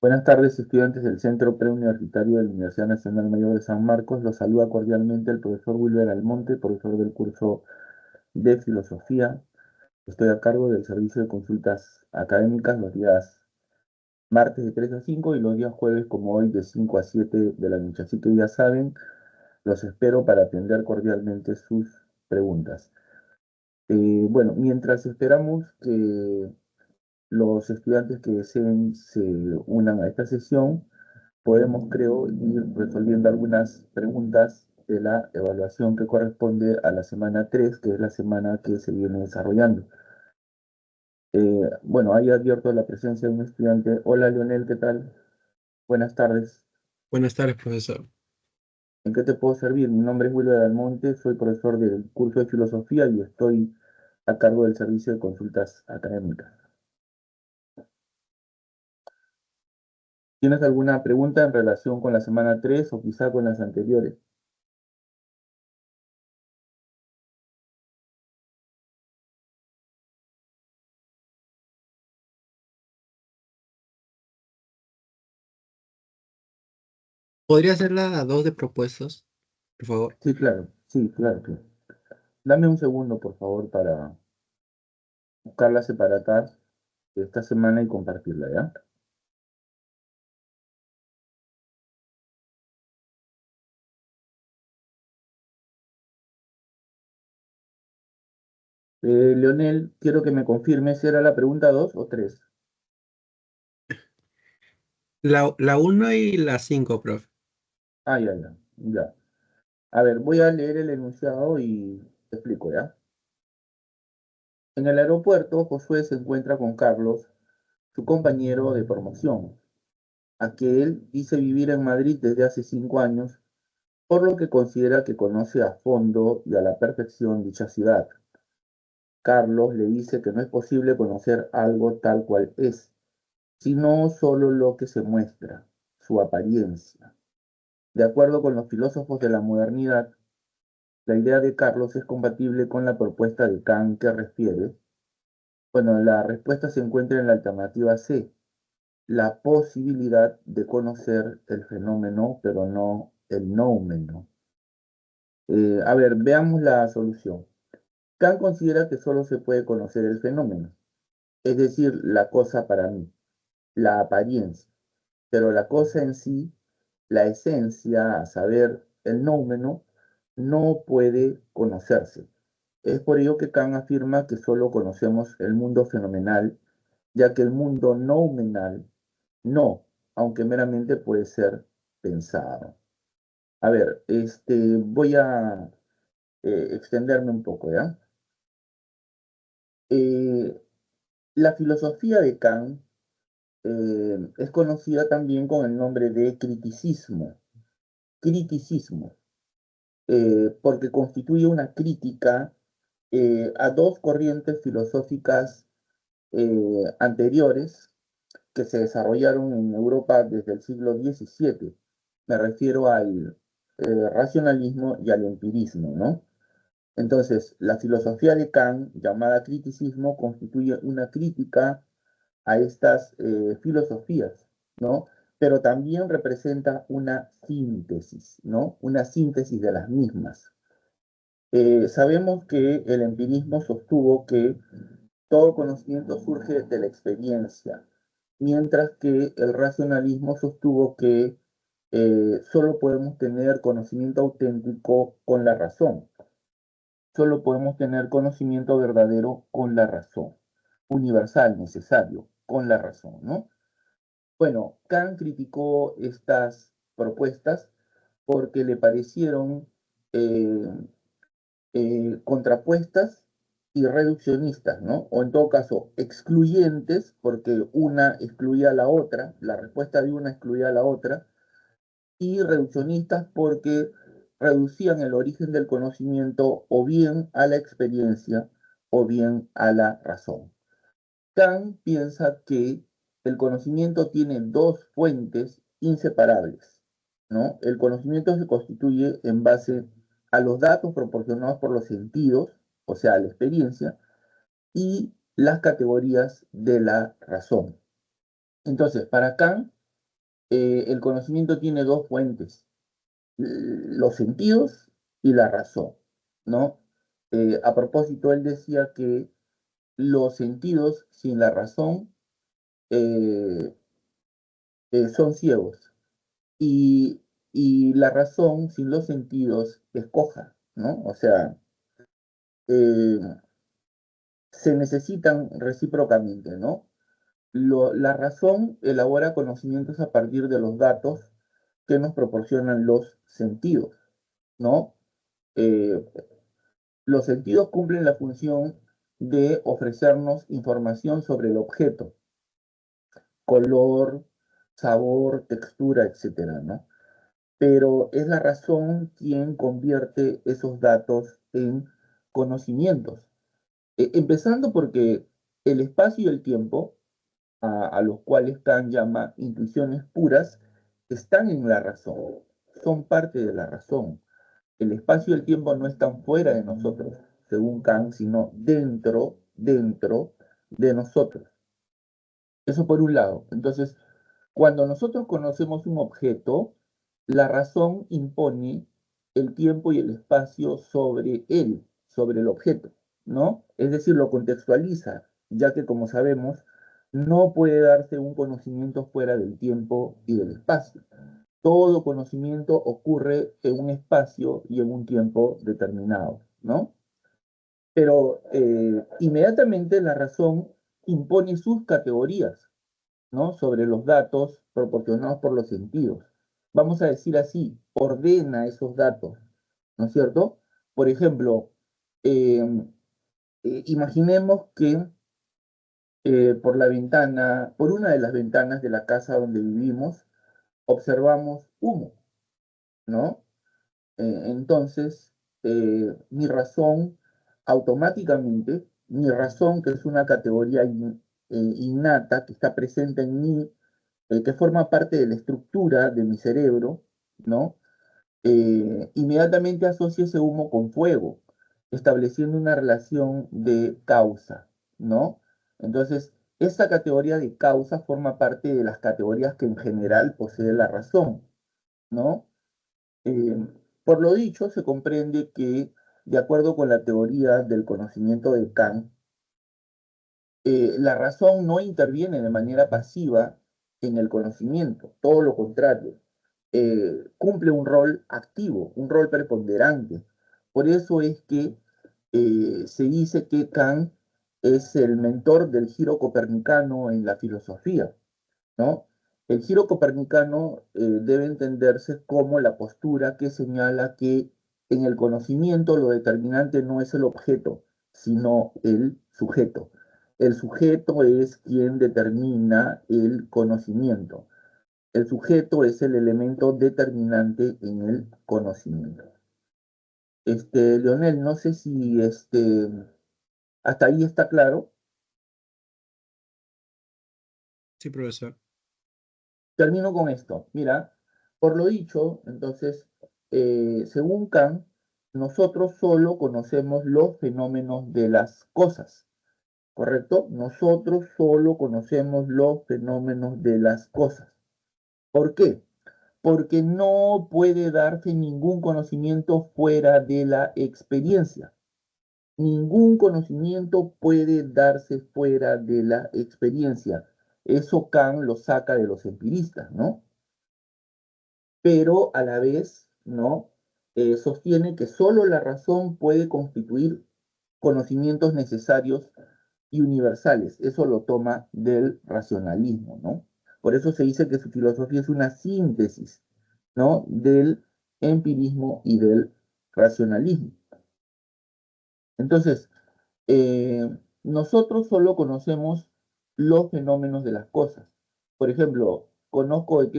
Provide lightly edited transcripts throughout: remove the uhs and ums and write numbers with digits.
Buenas tardes, estudiantes del Centro Preuniversitario de la Universidad Nacional Mayor de San Marcos. Los saluda cordialmente el profesor Wilber Almonte, profesor del curso de Filosofía. Estoy a cargo del servicio de consultas académicas los días martes de 3 a 5 y los días jueves, como hoy, de 5 a 7 de la noche. Así que ya saben, los espero para atender cordialmente sus preguntas. Bueno, mientras esperamos que los estudiantes que deseen se unan a esta sesión, podemos, creo, ir resolviendo algunas preguntas de la evaluación que corresponde a la semana 3, que es la semana que se viene desarrollando. Bueno, ahí abierto la presencia de un estudiante. Hola, Leonel, ¿qué tal? Buenas tardes. Buenas tardes, profesor. ¿En qué te puedo servir? Mi nombre es Wilber Almonte, soy profesor del curso de Filosofía y estoy a cargo del servicio de consultas académicas. ¿Tienes alguna pregunta en relación con la semana 3 o quizá con las anteriores? ¿Podría hacer la dos de propuestos, por favor? Sí, claro. Dame un segundo, por favor, para buscarla separada de esta semana y compartirla, ¿ya? Leonel, quiero que me confirme si era la pregunta 2 o 3. La 1 y la 5, profe. Ah, ya. A ver, voy a leer el enunciado y te explico, ¿ya? En el aeropuerto, Josué se encuentra con Carlos, su compañero de promoción, a que él dice vivir en Madrid desde hace 5 años, por lo que considera que conoce a fondo y a la perfección dicha ciudad. Carlos le dice que no es posible conocer algo tal cual es, sino solo lo que se muestra, su apariencia. De acuerdo con los filósofos de la modernidad, la idea de Carlos es compatible con la propuesta de Kant que refiere. Bueno, la respuesta se encuentra en la alternativa C, la posibilidad de conocer el fenómeno, pero no el noumeno. A ver, veamos la solución. Kant considera que solo se puede conocer el fenómeno, es decir, la cosa para mí, la apariencia, pero la cosa en sí, la esencia, a saber, el noumeno, no puede conocerse. Es por ello que Kant afirma que solo conocemos el mundo fenomenal, ya que el mundo noumenal no, aunque meramente puede ser pensado. A ver, voy a extenderme un poco, ¿ya? Eh, la filosofía de Kant es conocida también con el nombre de criticismo, porque constituye una crítica a dos corrientes filosóficas anteriores que se desarrollaron en Europa desde el siglo XVII. Me refiero al racionalismo y al empirismo, ¿no? Entonces, la filosofía de Kant, llamada criticismo, constituye una crítica a estas filosofías, ¿no? Pero también representa una síntesis, ¿no? Una síntesis de las mismas. Sabemos que el empirismo sostuvo que todo conocimiento surge de la experiencia, mientras que el racionalismo sostuvo que solo podemos tener conocimiento auténtico con la razón, solo podemos tener conocimiento verdadero con la razón, universal, necesario, con la razón, ¿no? Bueno, Kant criticó estas propuestas porque le parecieron eh, contrapuestas y reduccionistas, ¿no? O en todo caso, excluyentes, porque una excluía a la otra, la respuesta de una excluía a la otra, y reduccionistas porque reducían el origen del conocimiento o bien a la experiencia o bien a la razón. Kant piensa que el conocimiento tiene dos fuentes inseparables, ¿no? El conocimiento se constituye en base a los datos proporcionados por los sentidos, o sea, la experiencia, y las categorías de la razón. Entonces, para Kant, el conocimiento tiene dos fuentes, los sentidos y la razón, ¿no? A propósito, él decía que los sentidos sin la razón eh, son ciegos y, y la razón sin los sentidos es coja, ¿no? O sea, eh, se necesitan recíprocamente, ¿no? La razón elabora conocimientos a partir de los datos que nos proporcionan los sentidos, ¿no? Eh, los sentidos cumplen la función de ofrecernos información sobre el objeto, color, sabor, textura, etcétera, ¿no? Pero es la razón quien convierte esos datos en conocimientos. Empezando porque el espacio y el tiempo, a los cuales Kant llama intuiciones puras, están en la razón, son parte de la razón. El espacio y el tiempo no están fuera de nosotros, según Kant, sino dentro de nosotros. Eso por un lado. Entonces, cuando nosotros conocemos un objeto, la razón impone el tiempo y el espacio sobre él, sobre el objeto, ¿no? Es decir, lo contextualiza, ya que como sabemos, no puede darse un conocimiento fuera del tiempo y del espacio. Todo conocimiento ocurre en un espacio y en un tiempo determinado, ¿no? Pero inmediatamente la razón impone sus categorías, ¿no? Sobre los datos proporcionados por los sentidos. Vamos a decir así, ordena esos datos, ¿no es cierto? Por ejemplo, eh, imaginemos que por la ventana, por una de las ventanas de la casa donde vivimos, observamos humo, ¿no? Entonces, mi razón, automáticamente, mi razón, que es una categoría innata, que está presente en mí, que forma parte de la estructura de mi cerebro, ¿no? Inmediatamente asocia ese humo con fuego, estableciendo una relación de causa, ¿no? Entonces, esta categoría de causa forma parte de las categorías que en general posee la razón, ¿no? Eh, por lo dicho, se comprende que, de acuerdo con la teoría del conocimiento de Kant, la razón no interviene de manera pasiva en el conocimiento, todo lo contrario, cumple un rol activo, un rol preponderante. Por eso es que se dice que Kant es el mentor del giro copernicano en la filosofía, ¿no? El giro copernicano debe entenderse como la postura que señala que en el conocimiento lo determinante no es el objeto, sino el sujeto. El sujeto es quien determina el conocimiento. El sujeto es el elemento determinante en el conocimiento. Leonel, no sé si hasta ahí está claro. Sí, profesor. Termino con esto. Mira, por lo dicho, entonces, según Kant, nosotros solo conocemos los fenómenos de las cosas, ¿correcto? Nosotros solo conocemos los fenómenos de las cosas. ¿Por qué? Porque no puede darse ningún conocimiento fuera de la experiencia. Ningún conocimiento puede darse fuera de la experiencia. Eso Kant lo saca de los empiristas, ¿no? Pero a la vez, ¿no? Sostiene que solo la razón puede constituir conocimientos necesarios y universales. Eso lo toma del racionalismo, ¿no? Por eso se dice que su filosofía es una síntesis, ¿no? Del empirismo y del racionalismo. Entonces, nosotros solo conocemos los fenómenos de las cosas. Por ejemplo, conozco eh,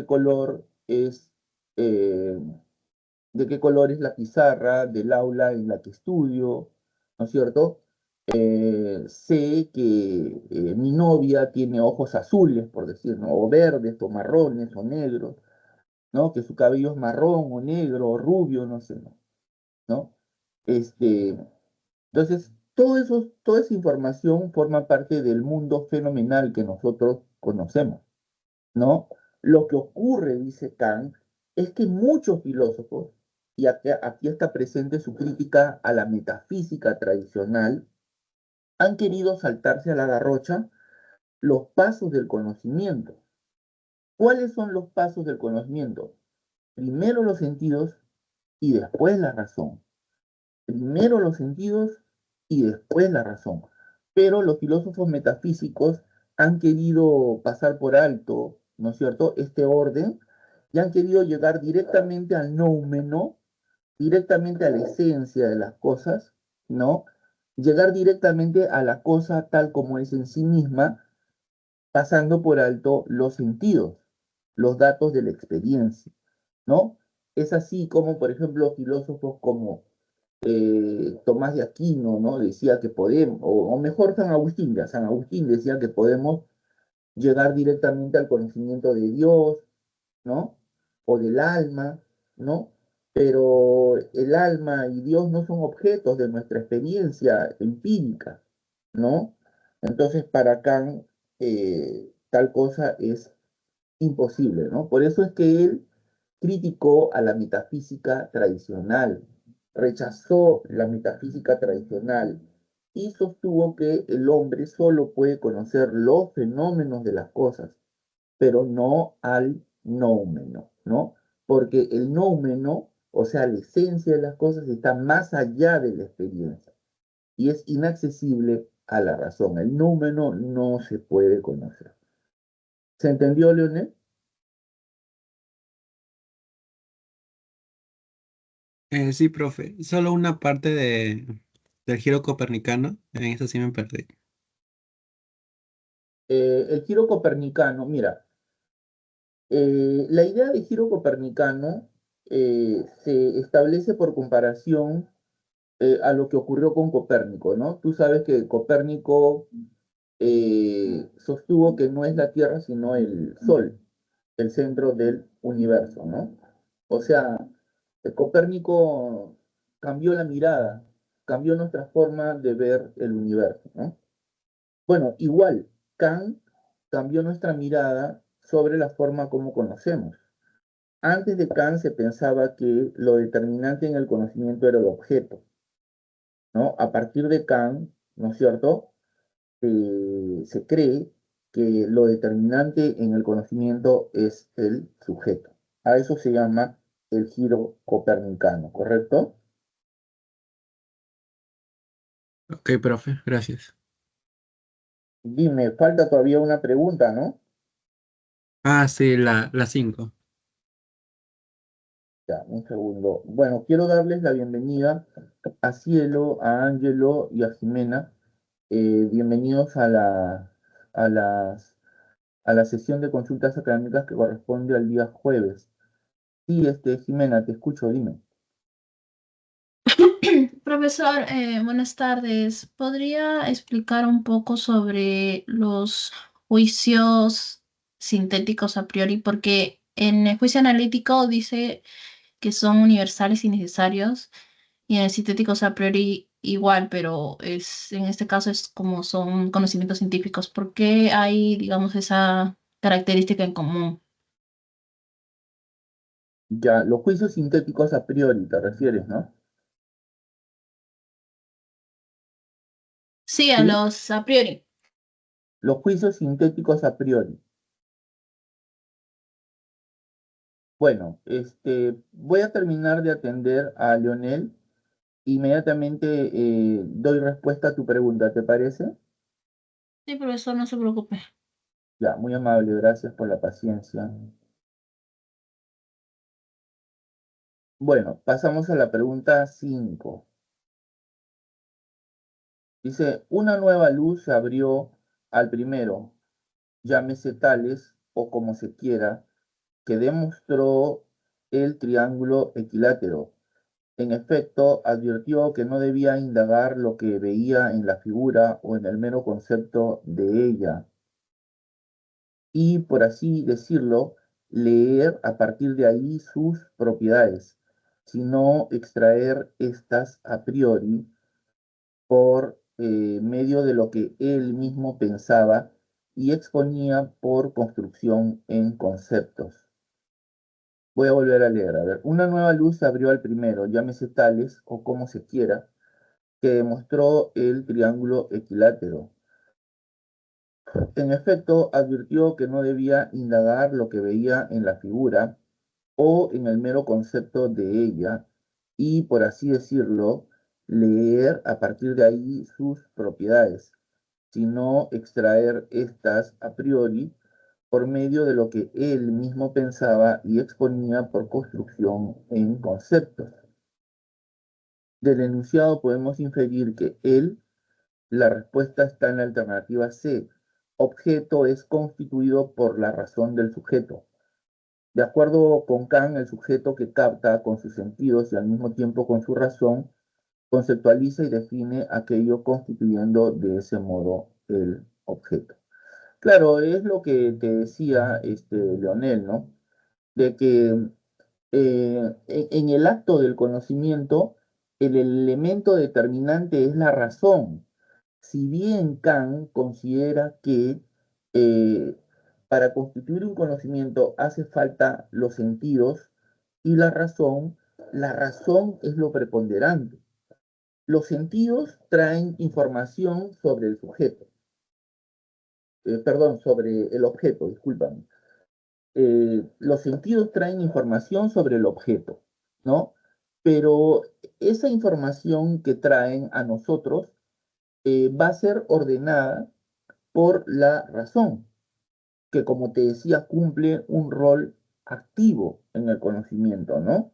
de qué color es la pizarra del aula en la que estudio, ¿no es cierto? Sé que mi novia tiene ojos azules, por decir, ¿no? O verdes, o marrones, o negros, ¿no? Que su cabello es marrón, o negro, o rubio, no sé, ¿no? Este, entonces, toda esa información forma parte del mundo fenomenal que nosotros conocemos, ¿no? Lo que ocurre, dice Kant, es que muchos filósofos, y aquí está presente su crítica a la metafísica tradicional, han querido saltarse a la garrocha los pasos del conocimiento. ¿Cuáles son los pasos del conocimiento? Primero los sentidos y después la razón. Primero los sentidos y después la razón. Pero los filósofos metafísicos han querido pasar por alto, ¿no es cierto?, este orden y han querido llegar directamente al noumeno, directamente a la esencia de las cosas, ¿no? Llegar directamente a la cosa tal como es en sí misma, pasando por alto los sentidos, los datos de la experiencia, ¿no? Es así como, por ejemplo, filósofos como Tomás de Aquino, ¿no? Decía que podemos, o mejor San Agustín, ya San Agustín decía que podemos llegar directamente al conocimiento de Dios, ¿no? O del alma, ¿no? Pero el alma y Dios no son objetos de nuestra experiencia empírica, ¿no? Entonces, para Kant, tal cosa es imposible, ¿no? Por eso es que él criticó a la metafísica tradicional, rechazó la metafísica tradicional y sostuvo que el hombre solo puede conocer los fenómenos de las cosas, pero no al noumeno, ¿no? Porque el noumeno, o sea, la esencia de las cosas, está más allá de la experiencia y es inaccesible a la razón. El noumeno no se puede conocer. ¿Se entendió, Leonel? Sí, profe. Solo una parte del giro copernicano. En eso sí me perdí. El giro copernicano, mira, la idea de giro copernicano se establece por comparación a lo que ocurrió con Copérnico, ¿no? Tú sabes que Copérnico sostuvo que no es la Tierra, sino el Sol, el centro del universo, ¿no? O sea, Copérnico cambió la mirada, cambió nuestra forma de ver el universo, ¿no? Bueno, igual, Kant cambió nuestra mirada sobre la forma como conocemos. Antes de Kant se pensaba que lo determinante en el conocimiento era el objeto, ¿no? A partir de Kant, ¿no es cierto? Se cree que lo determinante en el conocimiento es el sujeto. A eso se llama el giro copernicano, ¿correcto? Ok, profe, gracias. Dime, falta todavía una pregunta, ¿no? Ah, sí, la 5. Ya, un segundo. Bueno, quiero darles la bienvenida a Cielo, a Ángelo y a Jimena. Bienvenidos a las, a la sesión de consultas académicas que corresponde al día jueves. Sí, Jimena, te escucho, dime. Profesor, buenas tardes. ¿Podría explicar un poco sobre los juicios sintéticos a priori? Porque en el juicio analítico dice que son universales y necesarios, y en el sintéticos a priori igual, pero en este caso es como son conocimientos científicos. ¿Por qué hay, digamos, esa característica en común? Ya, los juicios sintéticos a priori, te refieres, ¿no? Sí, a Sí, los a priori. los juicios sintéticos a priori. Bueno, voy a terminar de atender a Leonel. Inmediatamente doy respuesta a tu pregunta, ¿te parece? Sí, profesor, no se preocupe. Ya, muy amable, gracias por la paciencia. Bueno, pasamos a la pregunta 5. Dice, una nueva luz se abrió al primero, llámese Tales o como se quiera, que demostró el triángulo equilátero. En efecto, advirtió que no debía indagar lo que veía en la figura o en el mero concepto de ella, y, por así decirlo, leer a partir de ahí sus propiedades, sino extraer estas a priori por medio de lo que él mismo pensaba y exponía por construcción en conceptos. Voy a volver a leer. A ver, una nueva luz se abrió al primero, llámese Tales o como se quiera, que demostró el triángulo equilátero. En efecto, advirtió que no debía indagar lo que veía en la figura o en el mero concepto de ella y, por así decirlo, leer a partir de ahí sus propiedades, sino extraer estas a priori por medio de lo que él mismo pensaba y exponía por construcción en conceptos. Del enunciado podemos inferir que la respuesta está en la alternativa C. Objeto es constituido por la razón del sujeto. De acuerdo con Kant, el sujeto que capta con sus sentidos y al mismo tiempo con su razón, conceptualiza y define aquello constituyendo de ese modo el objeto. Claro, es lo que te decía Leonel, ¿no? De que en el acto del conocimiento, el elemento determinante es la razón. Si bien Kant considera que eh, para constituir un conocimiento hace falta los sentidos y la razón es lo preponderante. Los sentidos traen información sobre el sujeto, perdón, sobre el objeto, discúlpame. Los sentidos traen información sobre el objeto, ¿no? Pero esa información que traen a nosotros va a ser ordenada por la razón, que como te decía, cumple un rol activo en el conocimiento, ¿no?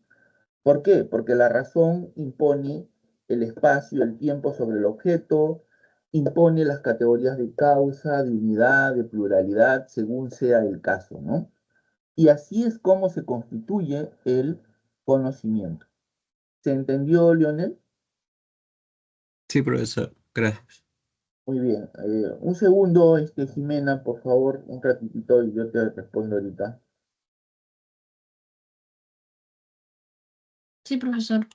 ¿Por qué? Porque la razón impone el espacio, el tiempo sobre el objeto, impone las categorías de causa, de unidad, de pluralidad, según sea el caso, ¿no? Y así es como se constituye el conocimiento. ¿Se entendió, Lionel? Sí, profesor, gracias. Muy bien. Un segundo, Jimena, por favor, un ratitito y yo te respondo ahorita. Sí, profesor.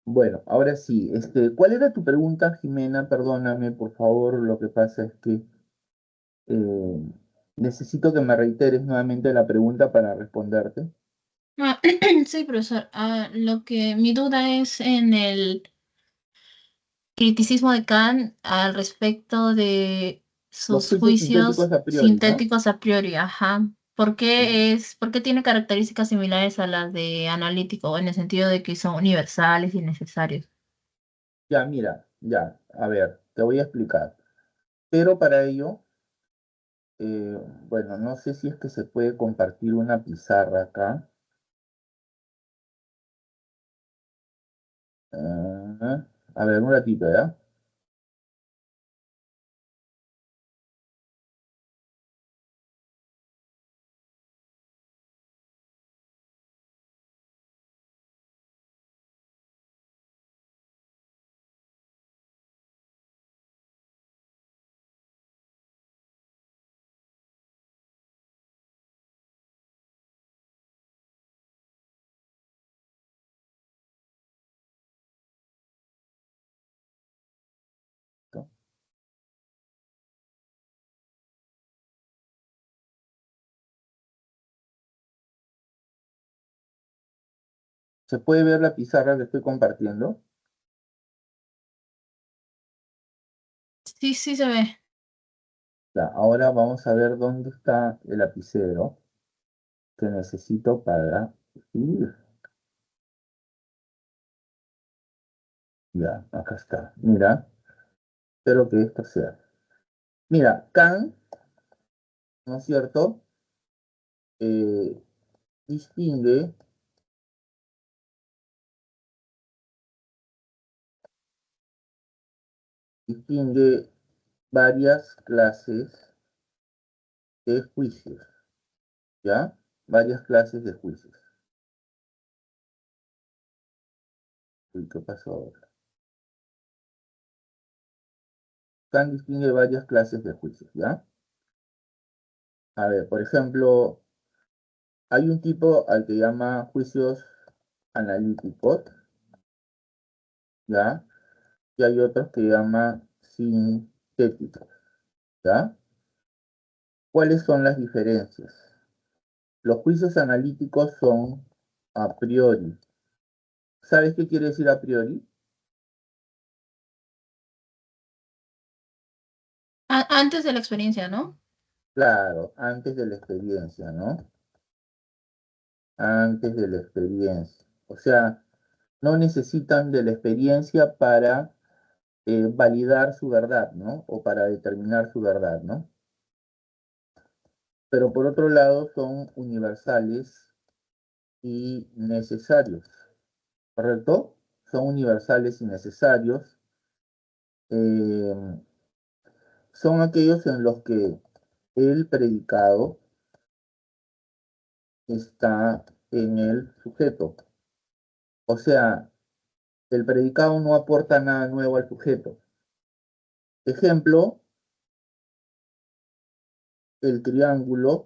Bueno, ahora sí, ¿cuál era tu pregunta, Jimena? Perdóname, por favor, lo que pasa es que eh, necesito que me reiteres nuevamente la pregunta para responderte. Ah, sí, profesor. Lo que mi duda es en el criticismo de Kant al respecto de Los sus juicios sintéticos juicios a priori, ¿no? sintéticos a priori, ajá. ¿Por qué tiene características similares a las de analítico, en el sentido de que son universales y necesarios? Ya, mira, ya, a ver, te voy a explicar. Pero para ello, eh, bueno, no sé si es que se puede compartir una pizarra acá. A ver, un ratito, ¿ya? ¿Se puede ver la pizarra que estoy compartiendo? Sí, sí se ve. Ya, ahora vamos a ver dónde está el lapicero que necesito para escribir. Ya, acá está. Mira, espero que esto sea. Mira, Kant, ¿no es cierto? Eh, distingue, distingue varias clases de juicios, ¿ya? Varias clases de juicios. Uy, ¿qué pasó ahora? Kant distingue varias clases de juicios, ¿ya? A ver, por ejemplo, hay un tipo al que llama juicios analíticos, ¿ya? Y hay otros que llama sintéticos, ¿ya? ¿Cuáles son las diferencias? Los juicios analíticos son a priori. ¿Sabes qué quiere decir a priori? Antes de la experiencia, ¿no? Claro, antes de la experiencia, ¿no? Antes de la experiencia. O sea, no necesitan de la experiencia para validar su verdad, ¿no? O para determinar su verdad, ¿no? Pero por otro lado son universales y necesarios, ¿correcto? Son universales y necesarios. eh, Son aquellos en los que el predicado está en el sujeto. O sea, el predicado no aporta nada nuevo al sujeto. Ejemplo, el triángulo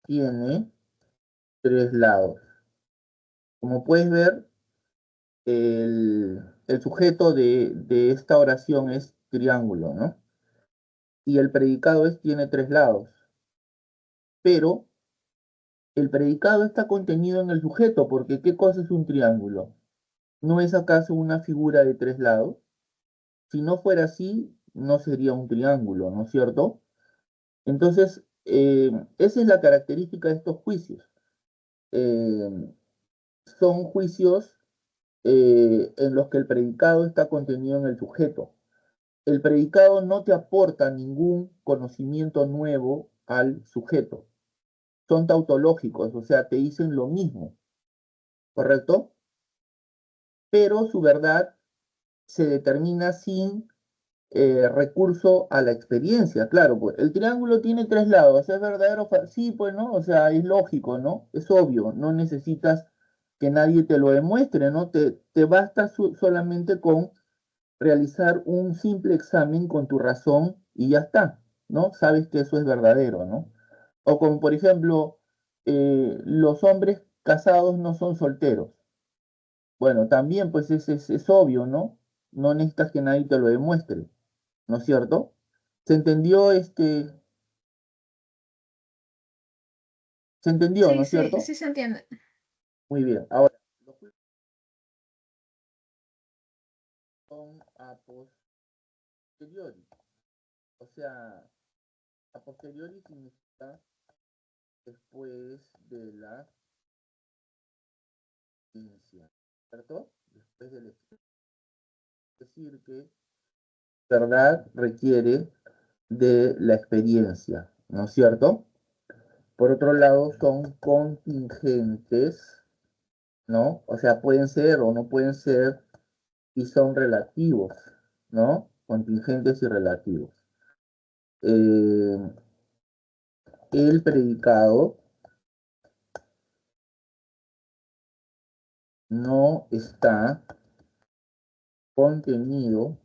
tiene tres lados. Como puedes ver, el sujeto de esta oración es triángulo, ¿no? Y el predicado tiene tres lados. Pero el predicado está contenido en el sujeto, porque ¿qué cosa es un triángulo? ¿No es acaso una figura de tres lados? Si no fuera así, no sería un triángulo, ¿no es cierto? Entonces, esa es la característica de estos juicios. Eh, Son juicios en los que el predicado está contenido en el sujeto. El predicado no te aporta ningún conocimiento nuevo al sujeto. Son tautológicos, o sea, te dicen lo mismo, ¿correcto? Pero su verdad se determina sin recurso a la experiencia, claro, pues el triángulo tiene tres lados, ¿es verdadero? Sí, pues, ¿no? O sea, es lógico, ¿no? Es obvio, no necesitas que nadie te lo demuestre, ¿no? Te basta solamente con realizar un simple examen con tu razón y ya está, ¿no? Sabes que eso es verdadero, ¿no? O como, por ejemplo, los hombres casados no son solteros. Bueno, también, pues es obvio, ¿no? No necesitas que nadie te lo demuestre. ¿No es cierto? ¿Se entendió se entendió, ¿no Sí, es sí, cierto? sí se entiende. Muy bien. Ahora, los juicios son a posteriori. O sea, a posteriori significa después de la experiencia, ¿cierto? Después de la experiencia. Es decir, que verdad requiere de la experiencia, ¿no es cierto? Por otro lado, son contingentes, ¿no? O sea, pueden ser o no pueden ser y son relativos, ¿no? Contingentes y relativos. Eh, el predicado no está contenido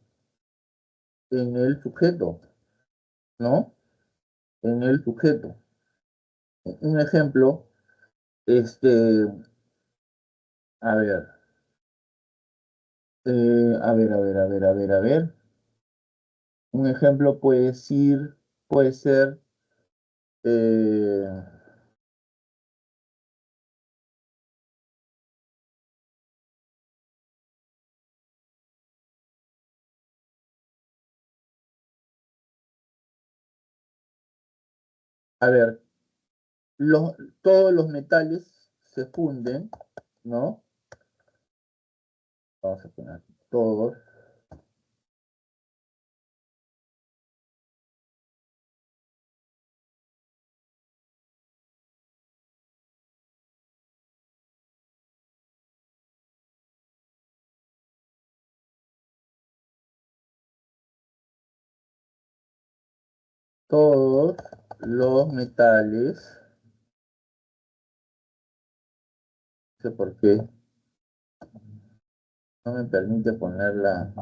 en el sujeto, ¿no? En el sujeto. Un ejemplo, este, a ver, a ver. Un ejemplo puede ser, eh, a ver, los, todos los metales se funden, ¿no? Vamos a poner aquí, todos los metales, no sé por qué, no me permite ponerla.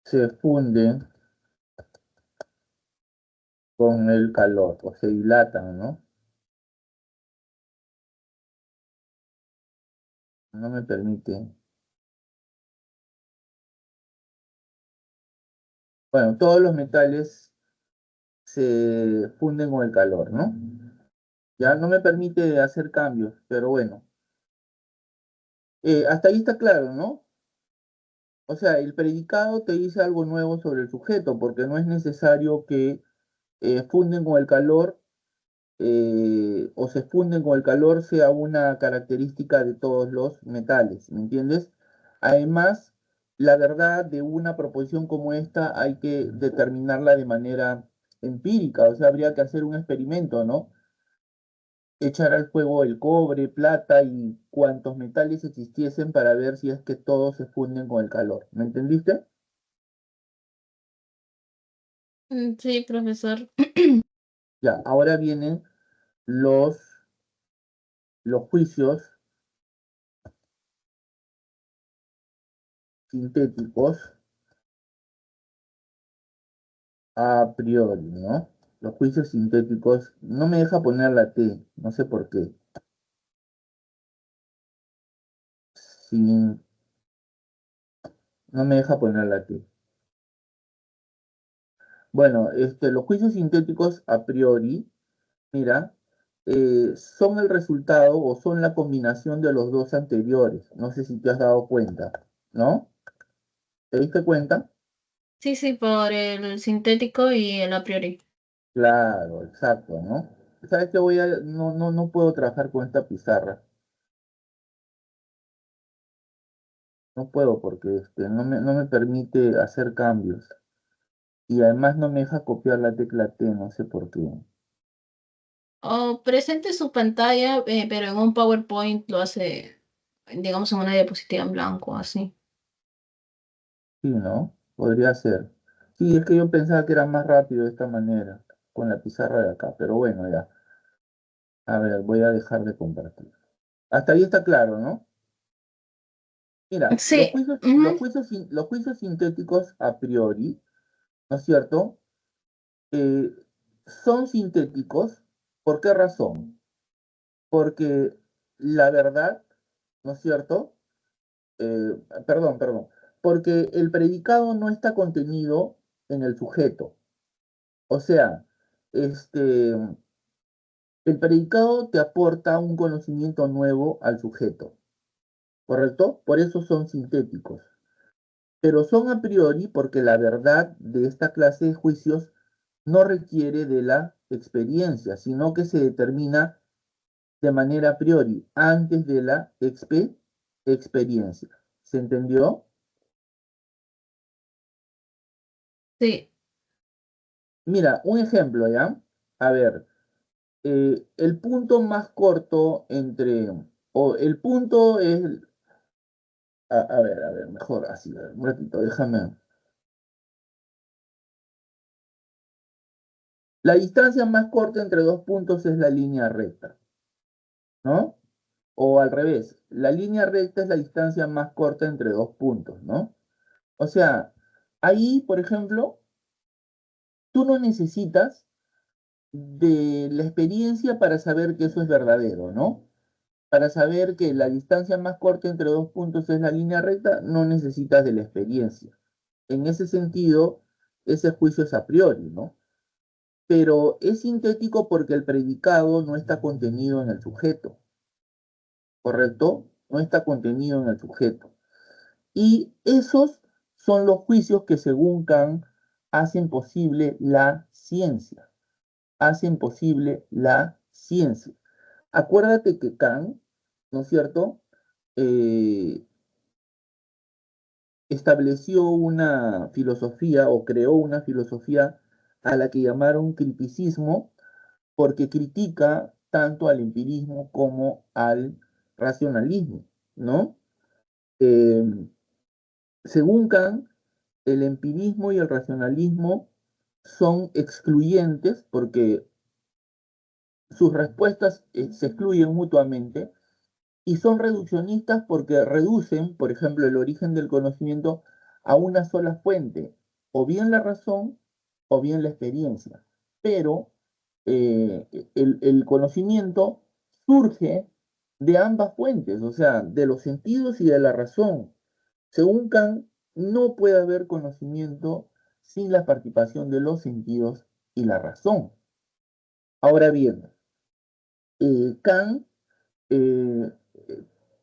se funden con el calor, o se dilatan, ¿no? No me permite. Bueno, todos los metales se funden con el calor, ¿no? Ya no me permite hacer cambios, pero bueno. Hasta ahí está claro, ¿no? O sea, el predicado te dice algo nuevo sobre el sujeto, porque no es necesario que funden con el calor o se funden con el calor sea una característica de todos los metales, ¿me entiendes? Además, la verdad de una proposición como esta hay que determinarla de manera empírica, o sea, habría que hacer un experimento, ¿no? Echar al fuego el cobre, plata y cuantos metales existiesen para ver si es que todos se funden con el calor, ¿me entendiste? Sí, profesor. Ya, ahora vienen los, los juicios sintéticos a priori, ¿no? Los juicios sintéticos, no me deja poner la T, no sé por qué. Sin, no me deja poner la T. Bueno, los juicios sintéticos a priori, mira, son el resultado o son la combinación de los dos anteriores. No sé si te has dado cuenta, ¿no? ¿Te diste cuenta? Sí, sí, por el sintético y el a priori. Claro, exacto, ¿no? ¿Sabes qué voy a, no puedo trabajar con esta pizarra. No puedo porque no me permite hacer cambios. Y además no me deja copiar la tecla T, no sé por qué. O presente su pantalla, pero en un PowerPoint lo hace, digamos, en una diapositiva en blanco, así. Sí, ¿no? Podría ser. Sí, es que yo pensaba que era más rápido de esta manera, con la pizarra de acá, pero bueno, ya. A ver, voy a dejar de compartir. Hasta ahí está claro, ¿no? Mira, Sí, ujú. los juicios sintéticos a priori, ¿no es cierto? Eh, son sintéticos, ¿por qué razón? Porque la verdad, ¿no es cierto? Eh, perdón, porque el predicado no está contenido en el sujeto. O sea, este, el predicado te aporta un conocimiento nuevo al sujeto, ¿correcto? Por eso son sintéticos. Pero son a priori porque la verdad de esta clase de juicios no requiere de la experiencia, sino que se determina de manera a priori, antes de la experiencia. ¿Se entendió? Sí. Mira, un ejemplo, ¿ya? A ver, el punto más corto entre, o el punto es, a ver, mejor así, a ver, un ratito, déjame. La distancia más corta entre dos puntos es la línea recta, ¿no? O al revés, la línea recta es la distancia más corta entre dos puntos, ¿no? O sea, ahí, por ejemplo, tú no necesitas de la experiencia para saber que eso es verdadero, ¿no? Para saber que la distancia más corta entre dos puntos es la línea recta, no necesitas de la experiencia. En ese sentido, ese juicio es a priori, ¿no? Pero es sintético porque el predicado no está contenido en el sujeto, ¿correcto? No está contenido en el sujeto. Y esos son los juicios que según Kant hacen posible la ciencia, hacen posible la ciencia. Acuérdate que Kant, ¿no es cierto? Eh, Estableció una filosofía o creó una filosofía a la que llamaron criticismo porque critica tanto al empirismo como al racionalismo, ¿no? Eh, Según Kant, el empirismo y el racionalismo son excluyentes porque sus respuestas se excluyen mutuamente y son reduccionistas porque reducen, por ejemplo, el origen del conocimiento a una sola fuente, o bien la razón o bien la experiencia. Pero el conocimiento surge de ambas fuentes, o sea, de los sentidos y de la razón. Según Kant, no puede haber conocimiento sin la participación de los sentidos y la razón. Ahora bien, Kant eh,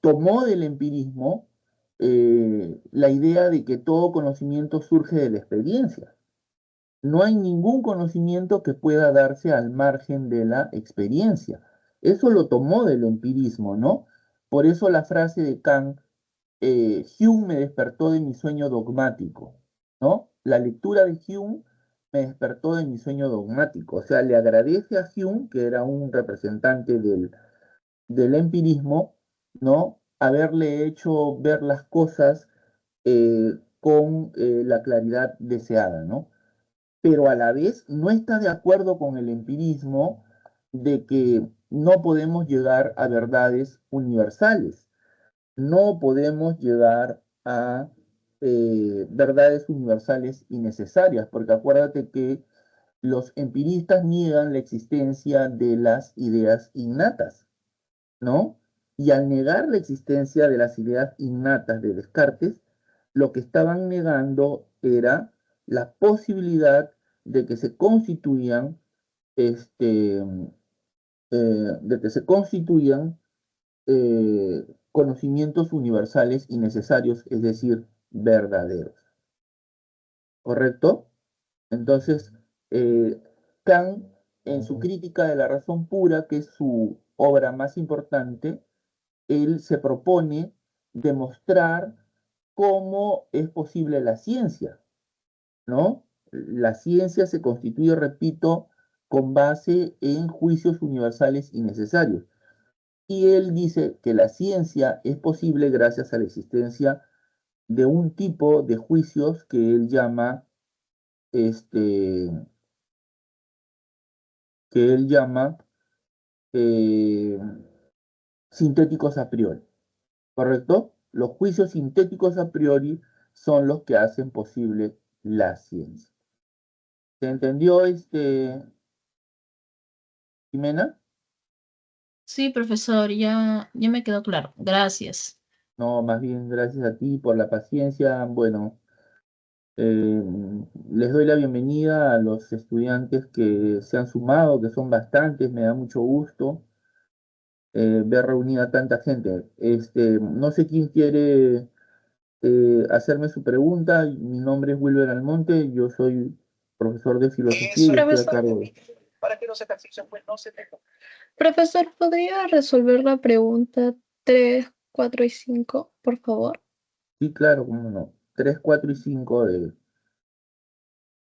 tomó del empirismo la idea de que todo conocimiento surge de la experiencia. No hay ningún conocimiento que pueda darse al margen de la experiencia. Eso lo tomó del empirismo, ¿no? Por eso la frase de Kant, Hume me despertó de mi sueño dogmático, ¿no? La lectura de Hume me despertó de mi sueño dogmático. O sea, le agradece a Hume, que era un representante del empirismo, ¿no? Haberle hecho ver las cosas con la claridad deseada, ¿no? Pero a la vez no está de acuerdo con el empirismo de que no podemos llegar a verdades universales, no podemos llegar a verdades universales y necesarias, porque acuérdate que los empiristas niegan la existencia de las ideas innatas, ¿no? Y al negar la existencia de las ideas innatas de Descartes, lo que estaban negando era la posibilidad de que se constituyan, este, de que se constituyan conocimientos universales y necesarios, es decir, verdaderos. ¿Correcto? Entonces, eh, Kant, en su crítica de la razón pura, que es su obra más importante, él se propone demostrar cómo es posible la ciencia, ¿no? La ciencia se constituye, repito, con base en juicios universales y necesarios. Y él dice que la ciencia es posible gracias a la existencia de un tipo de juicios que él llama, este, que él llama eh, sintéticos a priori. ¿Correcto? Los juicios sintéticos a priori son los que hacen posible la ciencia. ¿Se entendió, Jimena? Sí, profesor, ya me quedó claro. Gracias. No, más bien gracias a ti por la paciencia. Bueno, eh, les doy la bienvenida a los estudiantes que se han sumado, que son bastantes, me da mucho gusto ver reunida tanta gente. No sé quién quiere hacerme su pregunta. Mi nombre es Wilber Almonte, yo soy profesor de filosofía y estoy a Profesor, cargo de... para que los ejercicios pues no se tengan. Profesor, ¿podría resolver la pregunta 3, 4 y 5, por favor? Sí, claro, cómo no. 3, 4 y 5 de...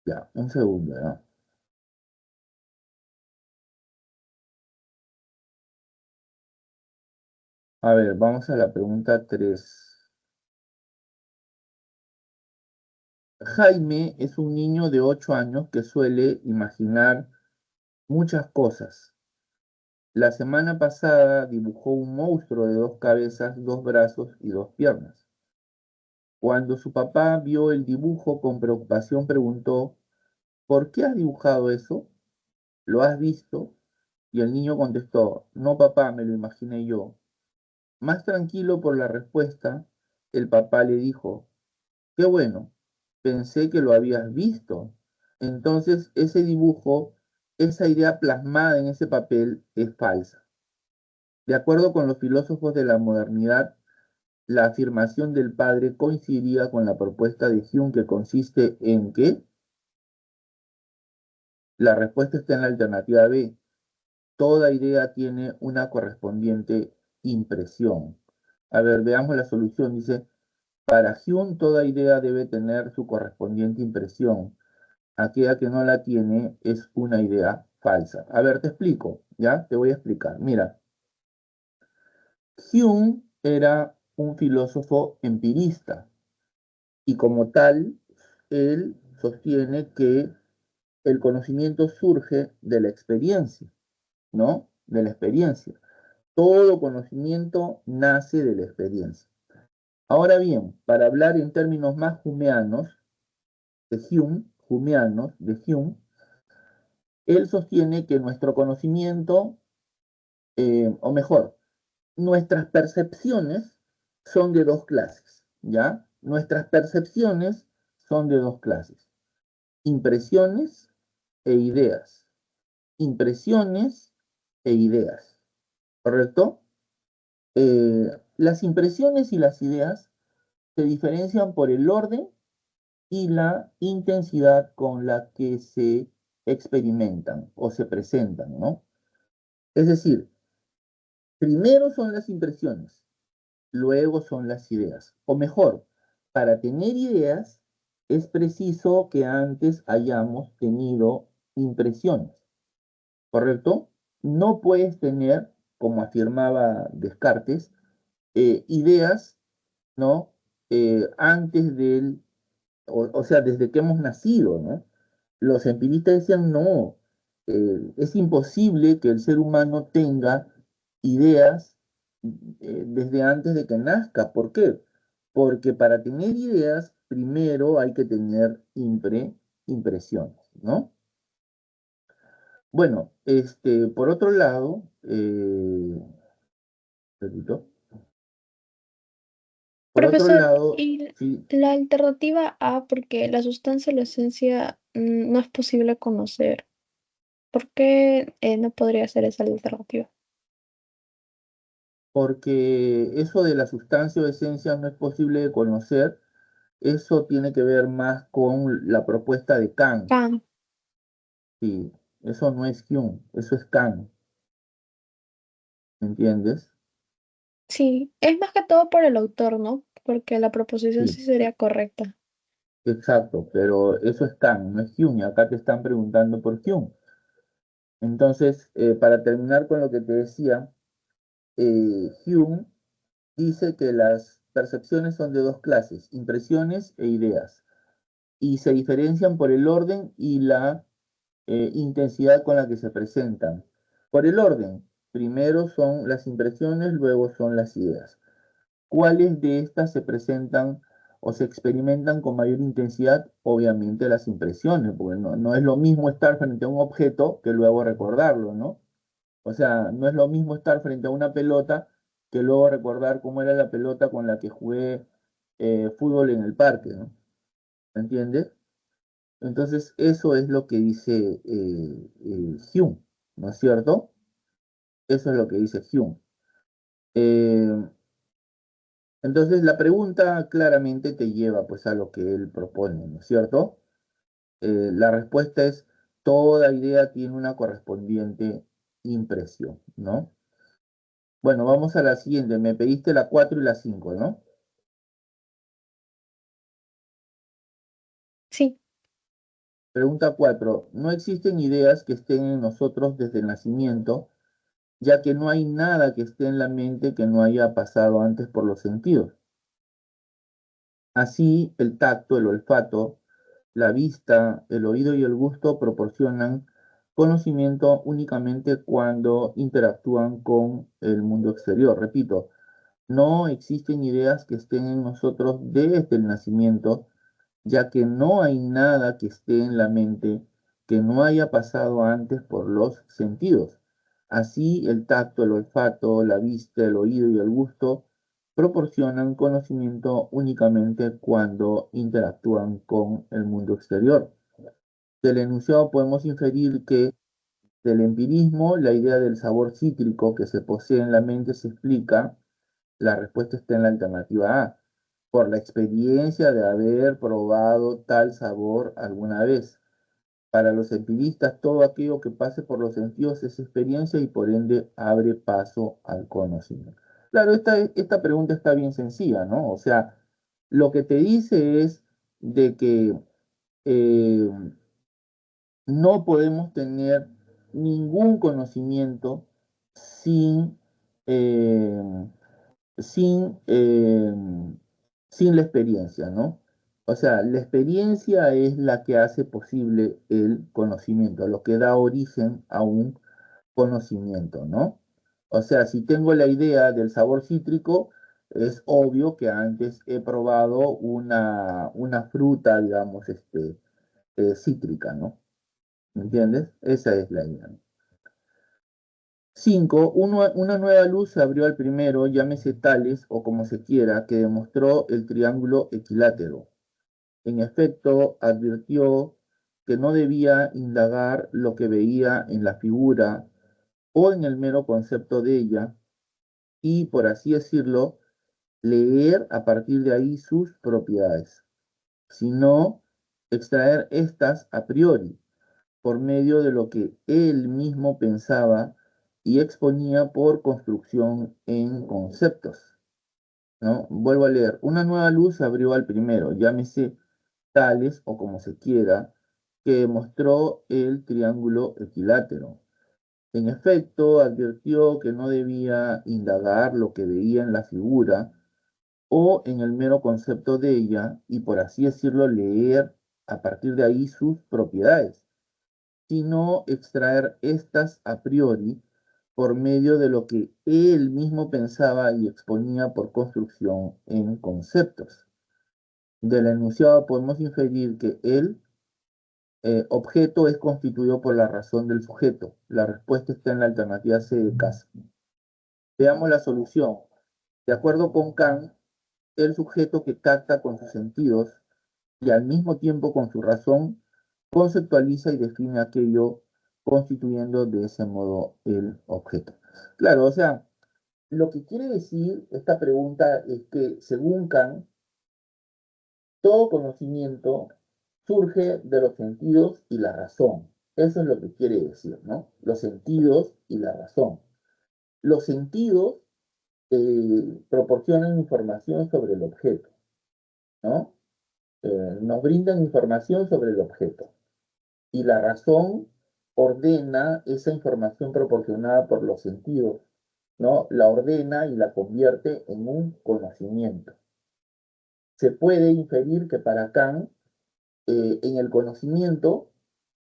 Ya, un segundo, ¿no? A ver, vamos a la pregunta 3. Jaime es un niño de 8 años que suele imaginar muchas cosas. La semana pasada dibujó un monstruo de 2 cabezas, 2 brazos y 2 piernas. Cuando su papá vio el dibujo con preocupación preguntó, ¿por qué has dibujado eso? ¿Lo has visto? Y el niño contestó, no papá, me lo imaginé yo. Más tranquilo por la respuesta, el papá le dijo, qué bueno, pensé que lo habías visto. Entonces ese dibujo, esa idea plasmada en ese papel es falsa. De acuerdo con los filósofos de la modernidad, la afirmación del padre coincidiría con la propuesta de Hume que consiste en que la respuesta está en la alternativa B. Toda idea tiene una correspondiente impresión. A ver, veamos la solución. Dice, para Hume toda idea debe tener su correspondiente impresión. Aquella que no la tiene es una idea falsa. A ver, te explico, ¿ya? Te voy a explicar. Mira, Hume era un filósofo empirista y como tal, él sostiene que el conocimiento surge de la experiencia, ¿no? De la experiencia. Todo conocimiento nace de la experiencia. Ahora bien, para hablar en términos más humeanos, de Hume, él sostiene que nuestro conocimiento, o mejor, nuestras percepciones son de dos clases, ¿ya? Nuestras percepciones son de dos clases, impresiones e ideas. Impresiones e ideas, ¿correcto? Las impresiones y las ideas se diferencian por el orden y la intensidad con la que se experimentan o se presentan, ¿no? Es decir, primero son las impresiones, luego son las ideas. O mejor, para tener ideas es preciso que antes hayamos tenido impresiones, ¿correcto? No puedes tener, como afirmaba Descartes, ideas, ¿no? Antes del, o sea, desde que hemos nacido, ¿no? Los empiristas decían, no, es imposible que el ser humano tenga ideas desde antes de que nazca. ¿Por qué? Porque para tener ideas, primero hay que tener impresiones, ¿no? Bueno, por otro lado, repito, por otro Profesor, lado, y sí, la alternativa A, porque la sustancia o la esencia no es posible conocer, ¿por qué no podría ser esa la alternativa? porque eso de la sustancia o esencia no es posible de conocer, eso tiene que ver más con la propuesta de Kant. Kant. Sí, eso no es Hume, eso es Kant, ¿me entiendes? Sí, es más que todo por el autor, ¿no? Porque la proposición Sí, sí sería correcta. exacto, pero eso es Kant, no es Hume, y acá te están preguntando por Hume. Entonces, para terminar con lo que te decía, Hume dice que las percepciones son de dos clases, impresiones e ideas, y se diferencian por el orden y la intensidad con la que se presentan. Por el orden, primero son las impresiones, luego son las ideas. ¿Cuáles de estas se presentan o se experimentan con mayor intensidad? Obviamente las impresiones, porque no es lo mismo estar frente a un objeto que luego recordarlo, ¿no? O sea, no es lo mismo estar frente a una pelota que luego recordar cómo era la pelota con la que jugué fútbol en el parque, ¿no? ¿Me entiendes? Entonces, eso es lo que dice Hume, ¿no es cierto? Eso es lo que dice Hume. Eh, entonces, la pregunta claramente te lleva pues a lo que él propone, ¿no es cierto? La respuesta es, toda idea tiene una correspondiente impresión, ¿no? Bueno, vamos a la siguiente. Me pediste la 4 y la 5, ¿no? Sí, Pregunta 4. No existen ideas que estén en nosotros desde el nacimiento, ya que no hay nada que esté en la mente que no haya pasado antes por los sentidos. Así, el tacto, el olfato, la vista, el oído y el gusto proporcionan conocimiento únicamente cuando interactúan con el mundo exterior. Repito, no existen ideas que estén en nosotros desde el nacimiento, ya que no hay nada que esté en la mente que no haya pasado antes por los sentidos. Así, el tacto, el olfato, la vista, el oído y el gusto proporcionan conocimiento únicamente cuando interactúan con el mundo exterior. Del enunciado podemos inferir que del empirismo, la idea del sabor cítrico que se posee en la mente se explica. La respuesta está en la alternativa A, por la experiencia de haber probado tal sabor alguna vez. Para los empiristas, todo aquello que pase por los sentidos es experiencia y por ende abre paso al conocimiento. Claro, esta pregunta está bien sencilla, ¿no? O sea, lo que te dice es de que eh, no podemos tener ningún conocimiento sin, eh, sin, eh, sin la experiencia, ¿no? O sea, la experiencia es la que hace posible el conocimiento, lo que da origen a un conocimiento, ¿no? O sea, si tengo la idea del sabor cítrico, Es obvio que antes he probado una fruta, digamos, cítrica, ¿no? ¿Me entiendes? Esa es la idea. 5. Una nueva luz se abrió al primero, llámese Tales o como se quiera, que demostró el triángulo equilátero. En efecto, advirtió que no debía indagar lo que veía en la figura o en el mero concepto de ella, y, por así decirlo, leer a partir de ahí sus propiedades, sino extraer estas a priori, por medio de lo que él mismo pensaba y exponía por construcción en conceptos, ¿no? Vuelvo a leer. Una nueva luz se abrió al primero, llámese Tales o como se quiera, que mostró el triángulo equilátero. En efecto, advirtió que no debía indagar lo que veía en la figura o en el mero concepto de ella y, por así decirlo, leer a partir de ahí sus propiedades, sino extraer estas a priori por medio de lo que él mismo pensaba y exponía por construcción en conceptos. Del enunciado podemos inferir que el objeto es constituido por la razón del sujeto. La respuesta está en la alternativa C de caso. Veamos la solución. De acuerdo con Kant, el sujeto que capta con sus sentidos y al mismo tiempo con su razón, conceptualiza y define aquello, constituyendo de ese modo el objeto. Claro, o sea, lo que quiere decir esta pregunta es que, según Kant, todo conocimiento surge de los sentidos y la razón. Eso es lo que quiere decir, ¿no? Los sentidos y la razón. Los sentidos proporcionan información sobre el objeto, ¿no? Nos brindan información sobre el objeto. Y la razón ordena esa información proporcionada por los sentidos, ¿no? La ordena y la convierte en un conocimiento. Se puede inferir que para Kant, en el conocimiento,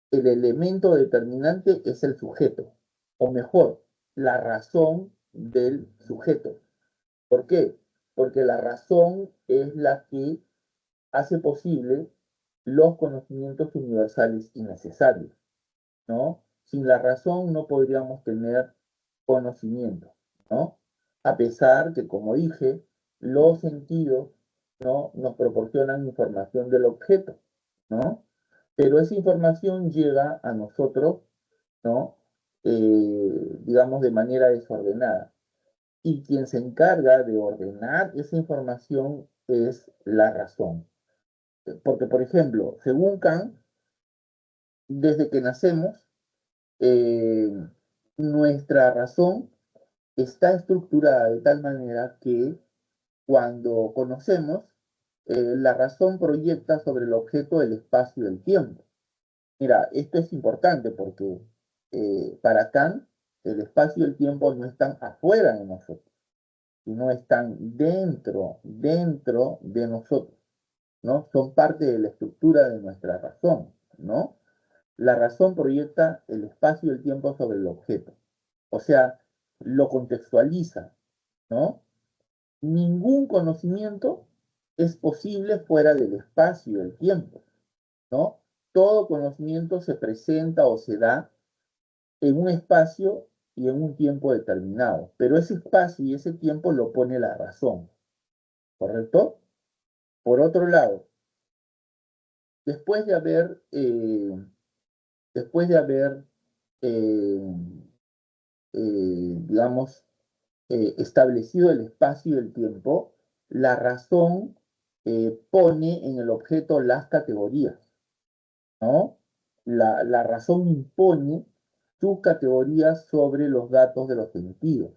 el elemento determinante es el sujeto, o mejor, la razón del sujeto. ¿Por qué? Porque la razón es la que hace posible los conocimientos universales y necesarios, ¿no? Sin la razón no podríamos tener conocimiento, ¿no? A pesar que, como dije, los sentidos, ¿no?, nos proporcionan información del objeto, ¿no? Pero esa información llega a nosotros, ¿no? Digamos, de manera desordenada. Y quien se encarga de ordenar esa información es la razón. Porque, por ejemplo, según Kant, desde que nacemos, eh, nuestra razón está estructurada de tal manera que cuando conocemos, la razón proyecta sobre el objeto el espacio y el tiempo. Mira, esto es importante porque para Kant el espacio y el tiempo no están afuera de nosotros, sino están dentro de nosotros, ¿no? Son parte de la estructura de nuestra razón, ¿no? La razón proyecta el espacio y el tiempo sobre el objeto, o sea, lo contextualiza, ¿no? Ningún conocimiento es posible fuera del espacio y el tiempo, ¿no? Todo conocimiento se presenta o se da en un espacio y en un tiempo determinado, pero ese espacio y ese tiempo lo pone la razón, ¿correcto? Por otro lado, después de haber, después de haber eh, digamos, establecido el espacio y el tiempo, la razón pone en el objeto las categorías, ¿no? La razón impone sus categorías sobre los datos de los sentidos,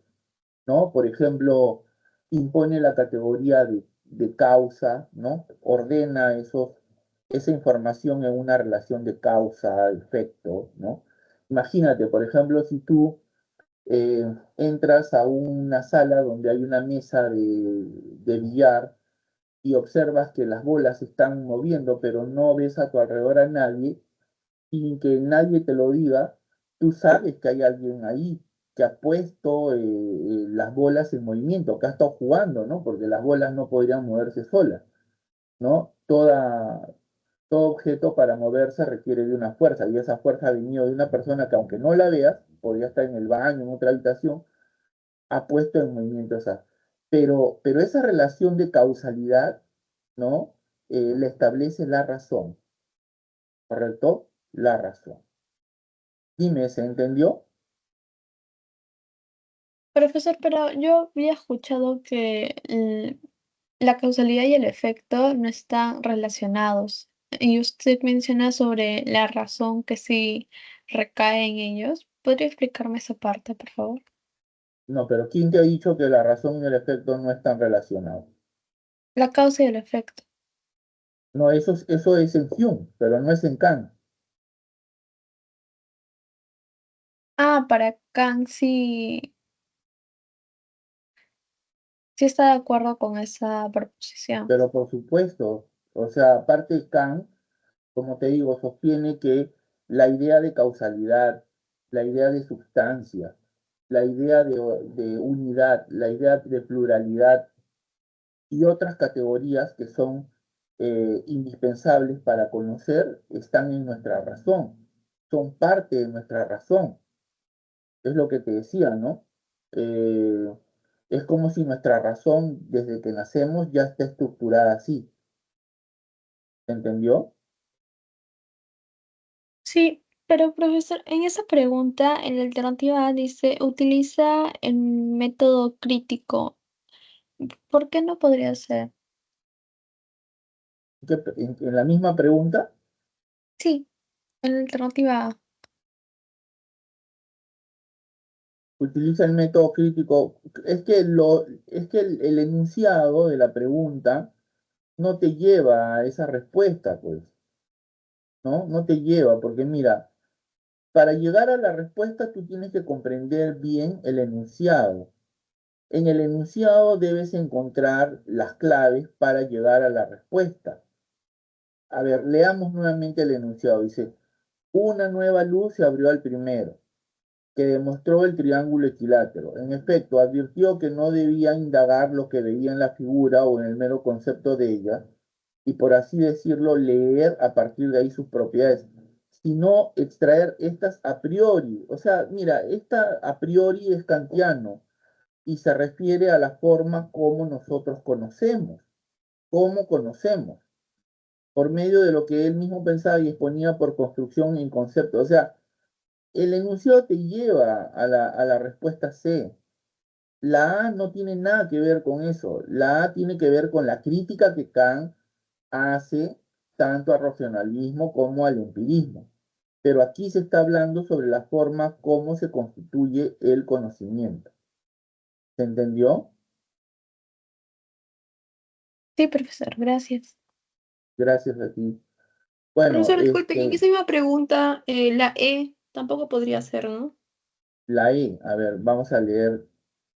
¿no? Por ejemplo, impone la categoría de causa, ¿no? Ordena esa información en una relación de causa-efecto, ¿no? Imagínate, por ejemplo, si tú entras a una sala donde hay una mesa de billar y observas que las bolas se están moviendo, pero no ves a tu alrededor a nadie, sin que nadie te lo diga, tú sabes que hay alguien ahí, que ha puesto las bolas en movimiento, que ha estado jugando, ¿no? Porque las bolas no podrían moverse solas, ¿no? Todo objeto para moverse requiere de una fuerza, y esa fuerza ha venido de una persona que aunque no la veas, podría estar en el baño, en otra habitación, ha puesto en movimiento esa. Pero esa relación de causalidad, ¿no? Le establece la razón, ¿correcto? La razón. Dime, ¿se entendió? Profesor, pero yo había escuchado que la causalidad y el efecto no están relacionados. Y usted menciona sobre la razón que sí recae en ellos. ¿Podría explicarme esa parte, por favor? No, pero ¿quién te ha dicho que la razón y el efecto no están relacionados? La causa y el efecto. No, eso es en Hume, pero no es en Kant. Ah, para Kant sí, sí está de acuerdo con esa proposición. Pero por supuesto, o sea, aparte Kant, como te digo, sostiene que la idea de causalidad, la idea de sustancia, la idea de unidad, la idea de pluralidad y otras categorías que son indispensables para conocer están en nuestra razón, son parte de nuestra razón. Es lo que te decía, ¿no? Eh, es como si nuestra razón desde que nacemos ya está estructurada así. ¿Se entendió? Sí, pero profesor, en esa pregunta, en la alternativa A dice, utiliza el método crítico. ¿Por qué no podría ser? En la misma pregunta, Sí, en la alternativa A. utiliza el método crítico. Es que el enunciado de la pregunta no te lleva a esa respuesta, pues, ¿no? No te lleva, porque mira, para llegar a la respuesta tú tienes que comprender bien el enunciado. En el enunciado debes encontrar las claves para llegar a la respuesta. A ver, leamos nuevamente el enunciado. Dice, una nueva luz se abrió al primero, que demostró el triángulo equilátero. En efecto, advirtió que no debía indagar lo que veía en la figura o en el mero concepto de ella, y por así decirlo, leer a partir de ahí sus propiedades, sino extraer estas a priori. O sea, mira, esta a priori es kantiano y se refiere a la forma como nosotros conocemos, cómo conocemos, por medio de lo que él mismo pensaba y exponía por construcción en concepto. O sea, el enunciado te lleva a la respuesta C. La A no tiene nada que ver con eso. La A tiene que ver con la crítica que Kant hace tanto al racionalismo como al empirismo. Pero aquí se está hablando sobre la forma como se constituye el conocimiento. ¿Se entendió? Sí, profesor, gracias. Gracias a ti. Bueno, Profesor, disculpe, en esa misma pregunta, la E tampoco podría ser, ¿no? la E, a ver, vamos a leer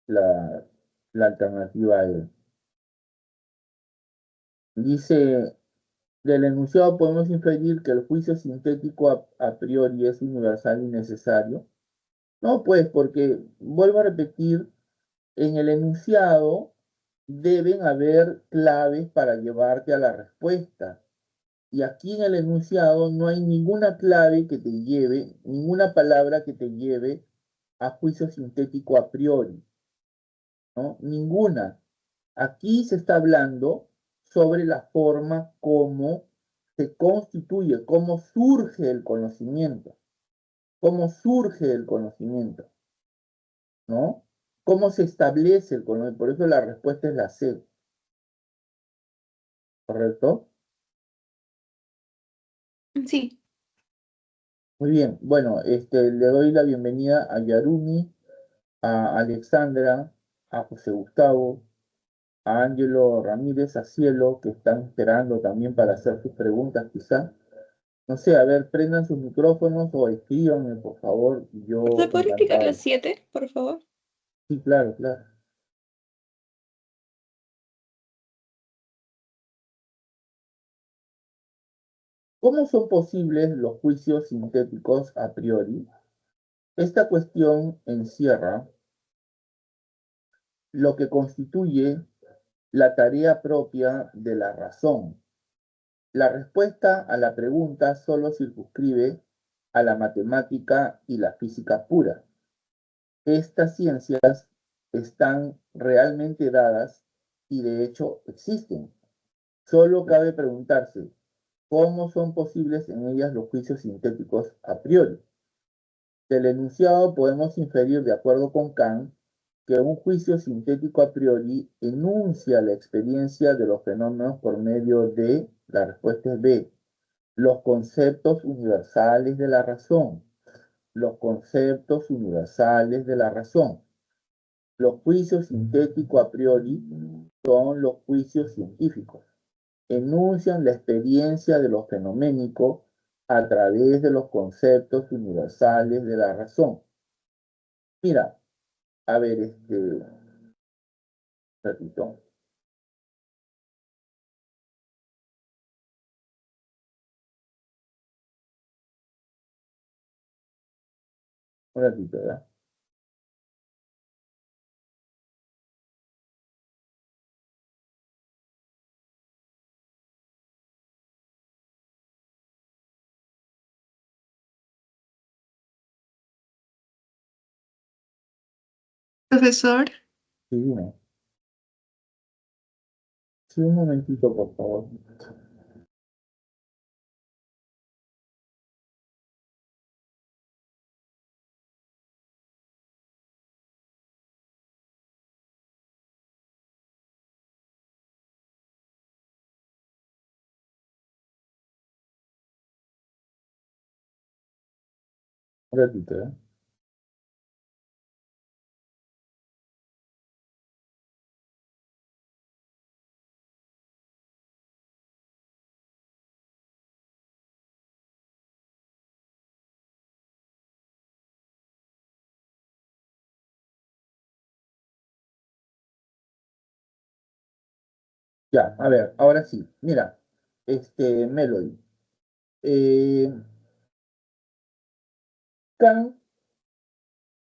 la, la alternativa E. Dice, del enunciado podemos inferir que el juicio sintético a priori es universal y necesario. No, pues, porque, vuelvo a repetir, en el enunciado deben haber claves para llevarte a la respuesta. Y aquí en el enunciado no hay ninguna clave que te lleve, ninguna palabra que te lleve a juicio sintético a priori, ¿no? Ninguna. Aquí se está hablando sobre la forma como se constituye, cómo surge el conocimiento, cómo surge el conocimiento, ¿no? Cómo se establece el conocimiento. Por eso la respuesta es la C, ¿correcto? Sí. Muy bien, bueno, le doy la bienvenida a Yaruni, a Alexandra, a José Gustavo, a Ángelo Ramírez, a Cielo, que están esperando también para hacer sus preguntas quizá. No sé, a ver, prendan sus micrófonos o escríbanme, por favor, y yo ¿Se podría explicar las encantado. 7, por favor? Sí, claro, claro. ¿Cómo son posibles los juicios sintéticos a priori? Esta cuestión encierra lo que constituye la tarea propia de la razón. La respuesta a la pregunta solo circunscribe a la matemática y la física pura. Estas ciencias están realmente dadas y de hecho existen. Solo cabe preguntarse, ¿cómo son posibles en ellas los juicios sintéticos a priori? Del enunciado podemos inferir, de acuerdo con Kant, que un juicio sintético a priori enuncia la experiencia de los fenómenos por medio de, la respuesta es B, los conceptos universales de la razón. Los conceptos universales de la razón. Los juicios sintéticos a priori son los juicios científicos. Enuncian la experiencia de lo fenoménico a través de los conceptos universales de la razón. Mira, a ver, ratito. Un ratito, ¿verdad? Profesor, Sí, dime. Sí, un momentito, por favor. Un ratito, ¿verdad? Ya, a ver, ahora sí. Mira, Melody. Kant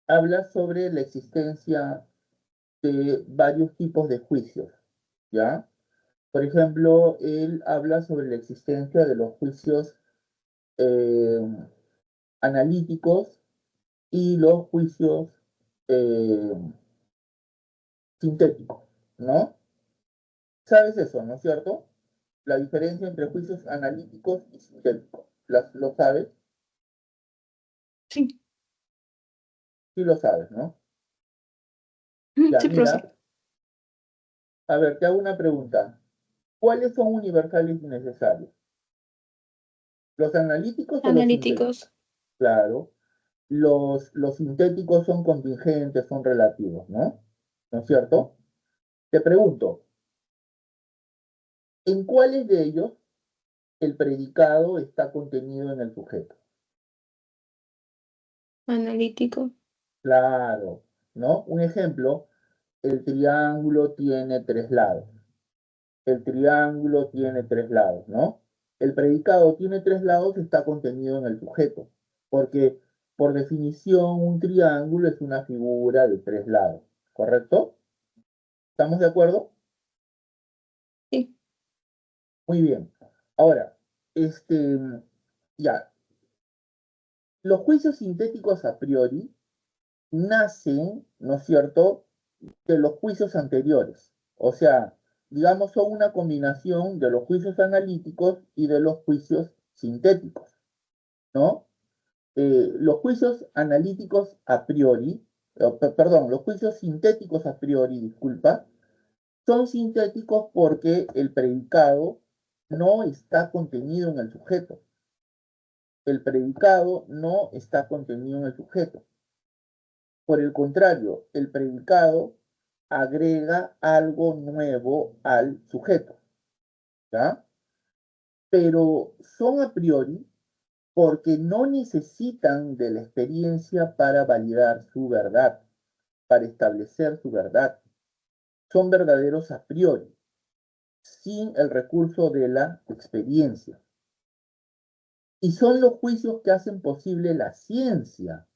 habla sobre la existencia de varios tipos de juicios, ¿ya? Por ejemplo, él habla sobre la existencia de los juicios eh, analíticos y los juicios eh, sintéticos, ¿no? ¿Sabes eso, no es cierto? La diferencia entre juicios analíticos y sintéticos. ¿Lo sabes? sí, Sí lo sabes, ¿no? Ya, sí, profe. mira, a ver, te hago una pregunta. ¿Cuáles son universales y necesarios? ¿Los analíticos o los sintéticos? Analíticos. Claro. Los sintéticos son contingentes, son relativos, ¿no? ¿No es cierto? Te pregunto, ¿en cuáles de ellos el predicado está contenido en el sujeto? Analítico. Claro, ¿no? Un ejemplo, el triángulo tiene tres lados. El triángulo tiene tres lados, ¿no? El predicado tiene tres lados, está contenido en el sujeto, porque por definición un triángulo es una figura de tres lados, ¿correcto? ¿Estamos de acuerdo? Sí. Muy bien. Ahora, ya, los juicios sintéticos a priori nacen, ¿no es cierto?, de los juicios anteriores. O sea, digamos, son una combinación de los juicios analíticos y de los juicios sintéticos, ¿no? Los juicios analíticos a priori, perdón, los juicios sintéticos a priori, disculpa, son sintéticos porque el predicado no está contenido en el sujeto. El predicado no está contenido en el sujeto. Por el contrario, el predicado agrega algo nuevo al sujeto, ¿ya? Pero son a priori porque no necesitan de la experiencia para validar su verdad, para establecer su verdad. Son verdaderos a priori, sin el recurso de la experiencia. Y son los juicios que hacen posible la ciencia,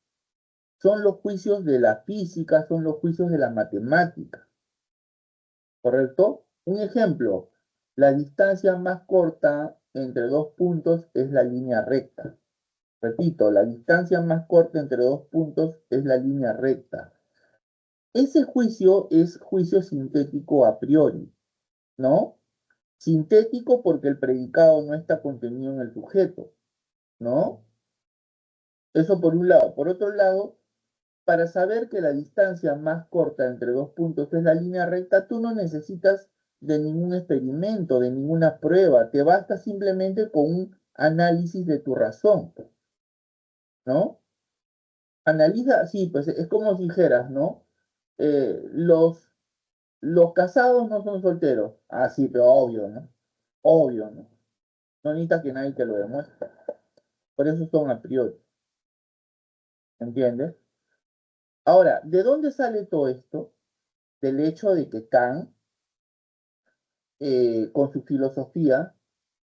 son los juicios de la física, son los juicios de la matemática, ¿correcto? Un ejemplo, la distancia más corta entre dos puntos es la línea recta. Repito, la distancia más corta entre dos puntos es la línea recta. Ese juicio es juicio sintético a priori, ¿no? Sintético porque el predicado no está contenido en el sujeto, ¿no? Eso por un lado. Por otro lado, para saber que la distancia más corta entre dos puntos es la línea recta, tú no necesitas de ningún experimento, de ninguna prueba. Te basta simplemente con un análisis de tu razón, ¿no? Analiza, sí, pues es como si dijeras, ¿no? Los casados no son solteros. Ah, sí, pero obvio, ¿no? Obvio, ¿no? No necesitas que nadie te lo demuestre. Por eso son a priori, ¿entiendes? Ahora, ¿de dónde sale todo esto? Del hecho de que Kant, con su filosofía,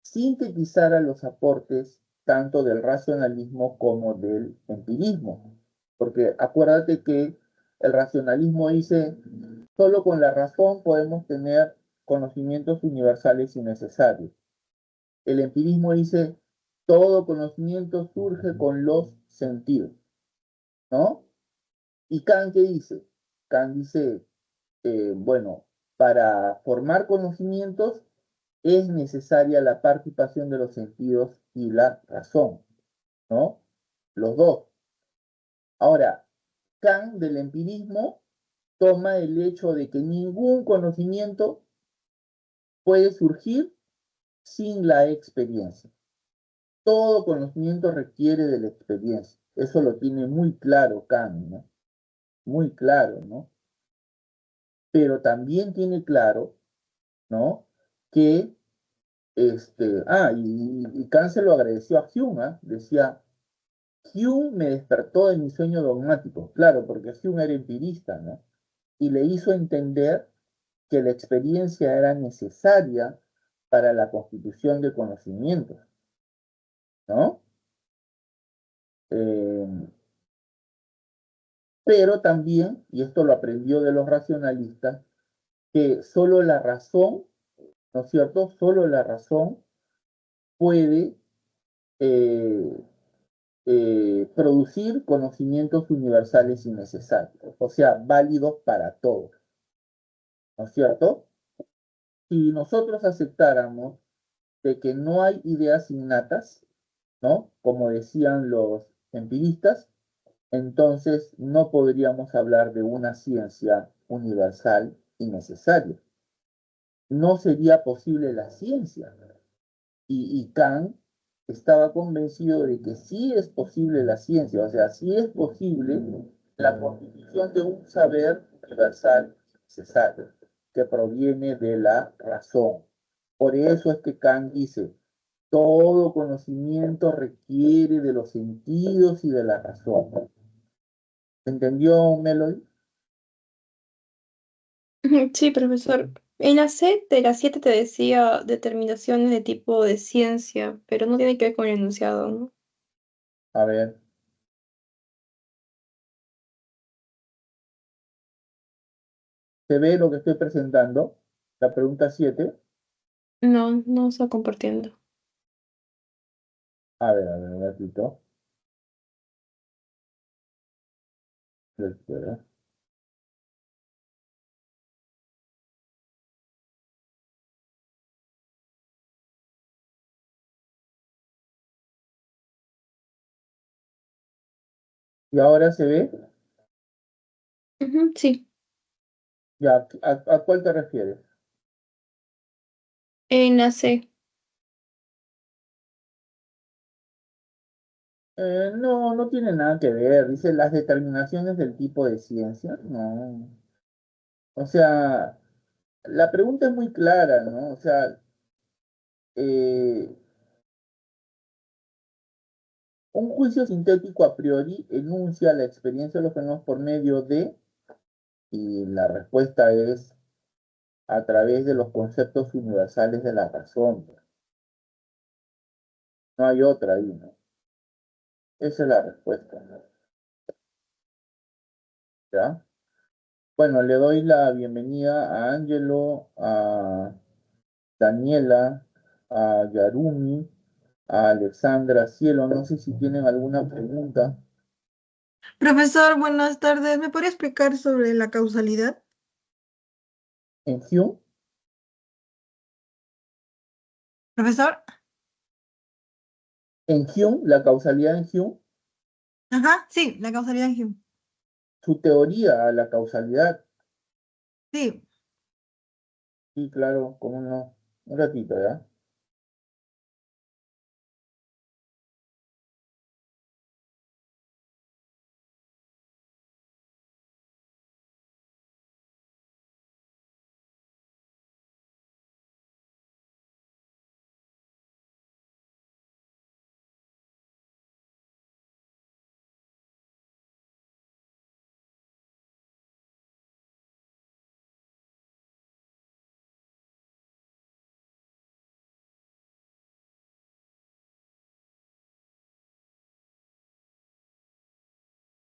sintetizara los aportes tanto del racionalismo como del empirismo. Porque acuérdate que el racionalismo dice, solo con la razón podemos tener conocimientos universales y necesarios. El empirismo dice, todo conocimiento surge con los sentidos, ¿no? ¿Y Kant qué dice? Kant dice, bueno, para formar conocimientos es necesaria la participación de los sentidos y la razón, ¿no? Los dos. Ahora, Kant del empirismo toma el hecho de que ningún conocimiento puede surgir sin la experiencia. Todo conocimiento requiere de la experiencia. Eso lo tiene muy claro Kant, ¿no? Muy claro, ¿no? Pero también tiene claro, ¿no? Que, y Kant se lo agradeció a Hume, ¿eh? Decía, Hume me despertó de mi sueño dogmático, claro, porque Hume era empirista, ¿no? Y le hizo entender que la experiencia era necesaria para la constitución de conocimientos, ¿no? Eh, pero también, y esto lo aprendió de los racionalistas, que solo la razón, ¿no es cierto? Solo la razón puede eh, producir conocimientos universales y necesarios, o sea, válidos para todos, ¿no es cierto? Si nosotros aceptáramos de que no hay ideas innatas, ¿no? Como decían los empiristas, entonces no podríamos hablar de una ciencia universal y necesaria. No sería posible la ciencia. Y Kant estaba convencido de que sí es posible la ciencia, o sea, sí es posible la constitución de un saber universal y necesario que proviene de la razón. Por eso es que Kant dice, todo conocimiento requiere de los sentidos y de la razón. ¿Entendió, Melody? Sí, profesor. En la C de las 7 te decía determinaciones de tipo de ciencia, pero no tiene que ver con el enunciado, ¿no? A ver. ¿Se ve lo que estoy presentando? La pregunta 7. No, no está compartiendo. A ver, un ratito. Espera. ¿Y ahora se ve? Ujú, sí. Ya, ¿a cuál te refieres? En la C. No, no tiene nada que ver. Dice las determinaciones del tipo de ciencia. No. O sea, la pregunta es muy clara, ¿no? O sea, eh, un juicio sintético a priori enuncia la experiencia de los fenómenos por medio de, y la respuesta es a través de los conceptos universales de la razón. No hay otra ahí, ¿no? Esa es la respuesta, ¿no? ¿ya? Bueno, le doy la bienvenida a Angelo, a Daniela, a Yarumi, a Alexandra Cielo. No sé si tienen alguna pregunta. Profesor, buenas tardes. ¿Me podría explicar sobre la causalidad? En Hume, Profesor. La causalidad en Hume, Ajá, sí, la causalidad en Hume. su teoría a la causalidad. Sí, Sí, claro, cómo no. Un ratito, ¿ya?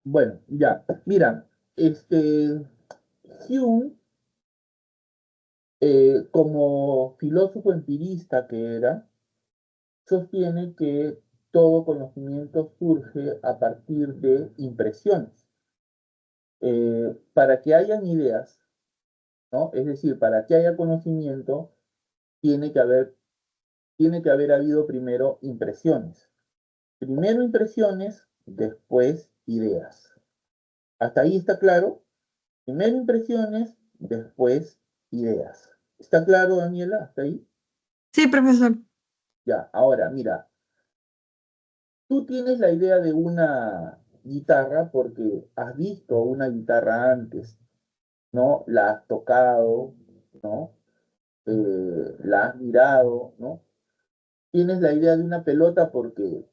Bueno, ya. Mira, Hume, como filósofo empirista que era, sostiene que todo conocimiento surge a partir de impresiones. Para que hayan ideas, ¿no? Es decir, para que haya conocimiento, tiene que haber, tiene que haber habido primero impresiones. Primero impresiones, después ideas. ¿Hasta ahí está claro? Primero impresiones, después ideas. ¿Está claro, Daniela? ¿Hasta ahí? sí, profesor. Ya, ahora, mira, tú tienes la idea de una guitarra porque has visto una guitarra antes, ¿no? La has tocado, ¿no? La has mirado, ¿no? Tienes la idea de una pelota porque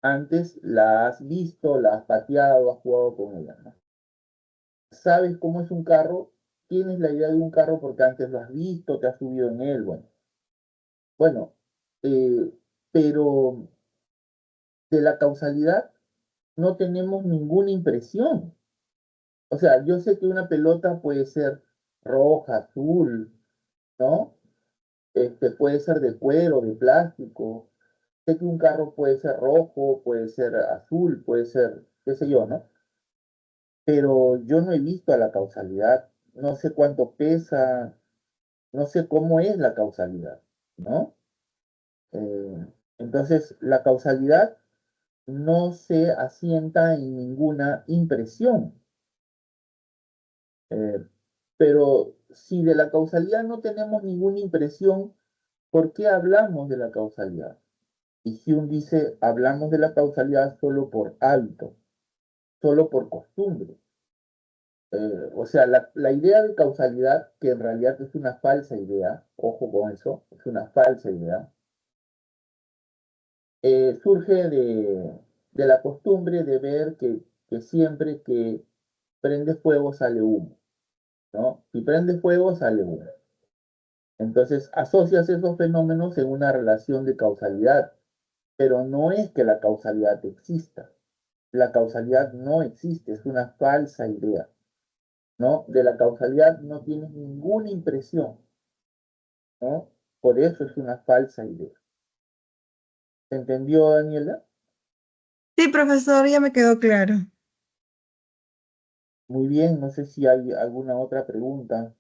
antes la has visto, la has pateado, has jugado con ella, ¿no? Sabes cómo es un carro, tienes la idea de un carro porque antes lo has visto, te has subido en él, bueno, eh, pero de la causalidad no tenemos ninguna impresión. O sea, yo sé que una pelota puede ser roja, azul, ¿no? Puede ser de cuero, de plástico. Sé que un carro puede ser rojo, puede ser azul, puede ser, qué sé yo, ¿no? Pero yo no he visto a la causalidad, no sé cuánto pesa, no sé cómo es la causalidad, ¿no? Eh, entonces, la causalidad no se asienta en ninguna impresión. Eh, pero si de la causalidad no tenemos ninguna impresión, ¿por qué hablamos de la causalidad? Y Hume dice, hablamos de la causalidad solo por hábito, solo por costumbre. O sea, la idea de causalidad, que en realidad es una falsa idea, ojo con eso, es una falsa idea, surge de la costumbre de ver que siempre que prende fuego sale humo, ¿no? Si prende fuego sale humo. Entonces asocias esos fenómenos en una relación de causalidad, pero no es que la causalidad exista. La causalidad no existe, es una falsa idea, ¿no? De la causalidad no tienes ninguna impresión, ¿no? Por eso es una falsa idea. ¿Se entendió, Daniela? Sí, profesor, ya me quedó claro. Muy bien, no sé si hay alguna otra pregunta.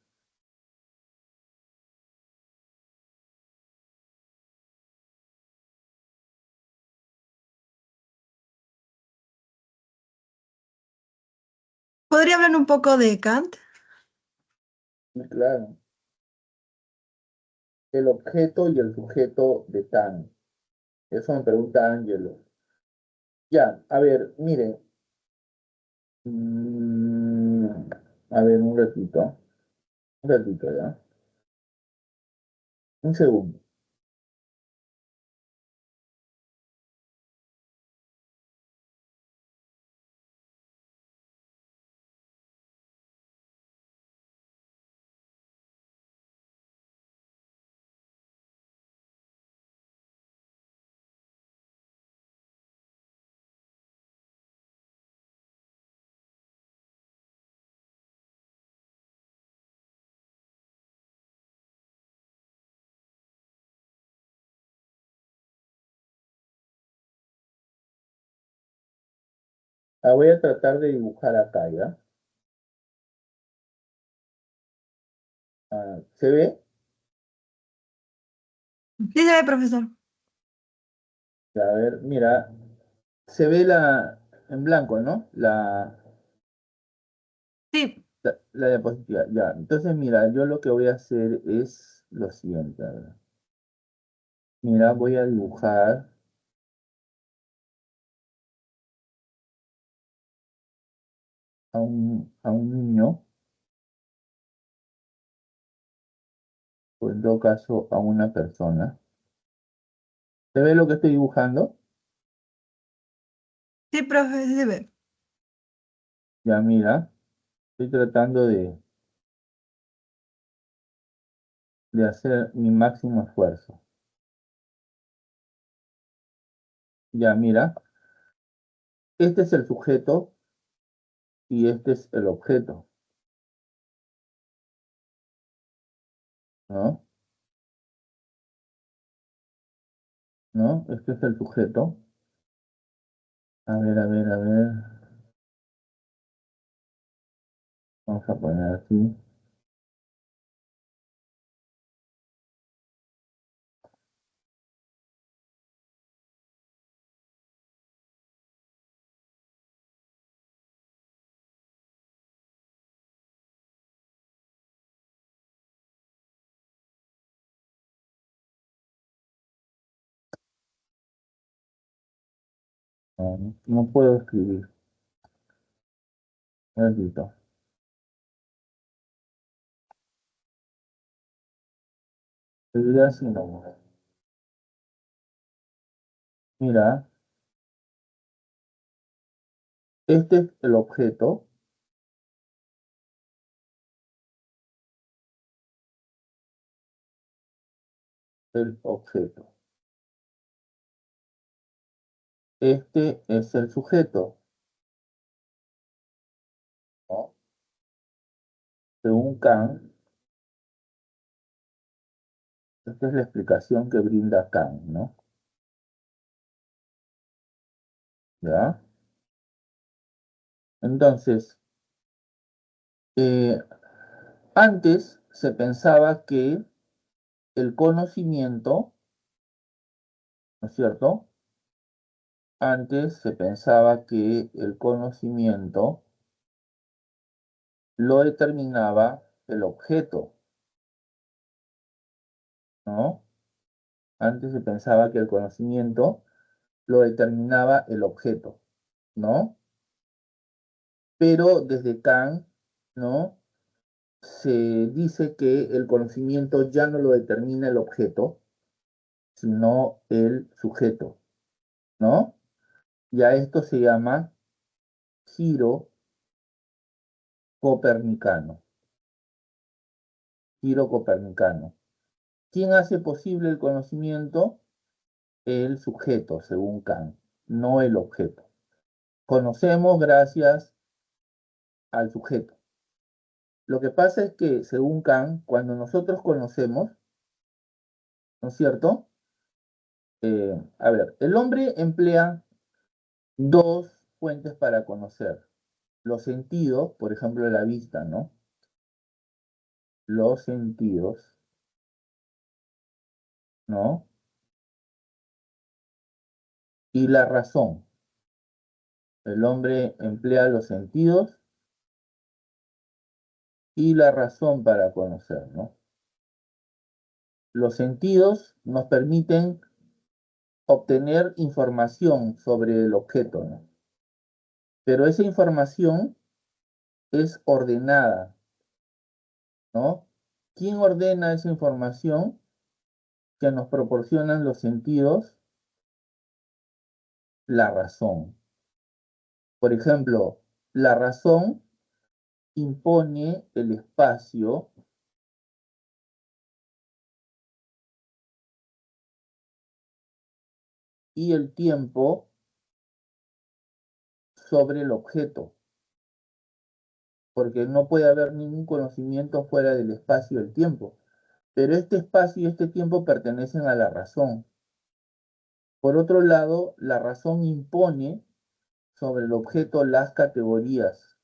¿Podría hablar un poco de Kant? Sí, claro. El objeto y el sujeto de Kant. Eso me pregunta Ángelo. Ya, a ver, mire. Mm, a ver, un ratito, ¿ya? Un segundo. Voy a tratar de dibujar acá, ¿ya? ¿Se ve? Sí se ve, profesor. A ver, mira, se ve en blanco, ¿no? Sí, La diapositiva, ya. Entonces, mira, yo lo que voy a hacer es lo siguiente. A ver. Mira, voy a dibujar a un niño, o en todo caso a una persona. ¿Se ve lo que estoy dibujando? sí, profe, sí se ve. Ya, mira, estoy tratando de hacer mi máximo esfuerzo. Ya, mira, este es el sujeto y este es el objeto, ¿no? ¿No? Este es el sujeto. A ver, a ver, a ver. Vamos a poner así. No puedo escribir. Necesito. Escribir así no. Mira, este es el objeto. El objeto. Este es el sujeto, ¿no? Según Kant, esta es la explicación que brinda Kant, ¿no? ¿Ya? Entonces, antes se pensaba que el conocimiento, ¿no es cierto? Antes se pensaba que el conocimiento lo determinaba el objeto, ¿no? Antes se pensaba que el conocimiento lo determinaba el objeto, ¿no? Pero desde Kant, ¿no? Se dice que el conocimiento ya no lo determina el objeto, sino el sujeto, ¿no? Y a esto se llama giro copernicano. Giro copernicano. ¿Quién hace posible el conocimiento? El sujeto, según Kant, no el objeto. Conocemos gracias al sujeto. Lo que pasa es que, según Kant, cuando nosotros conocemos, ¿no es cierto? A ver, el hombre emplea dos fuentes para conocer. Los sentidos, por ejemplo, la vista, ¿no? Los sentidos, ¿no? Y la razón. El hombre emplea los sentidos y la razón para conocer, ¿no? Los sentidos nos permiten obtener información sobre el objeto, ¿no? Pero esa información es ordenada, ¿no? ¿Quién ordena esa información que nos proporcionan los sentidos? La razón. Por ejemplo, la razón impone el espacio y el tiempo sobre el objeto, porque no puede haber ningún conocimiento fuera del espacio y el tiempo. Pero este espacio y este tiempo pertenecen a la razón. Por otro lado, la razón impone sobre el objeto las categorías.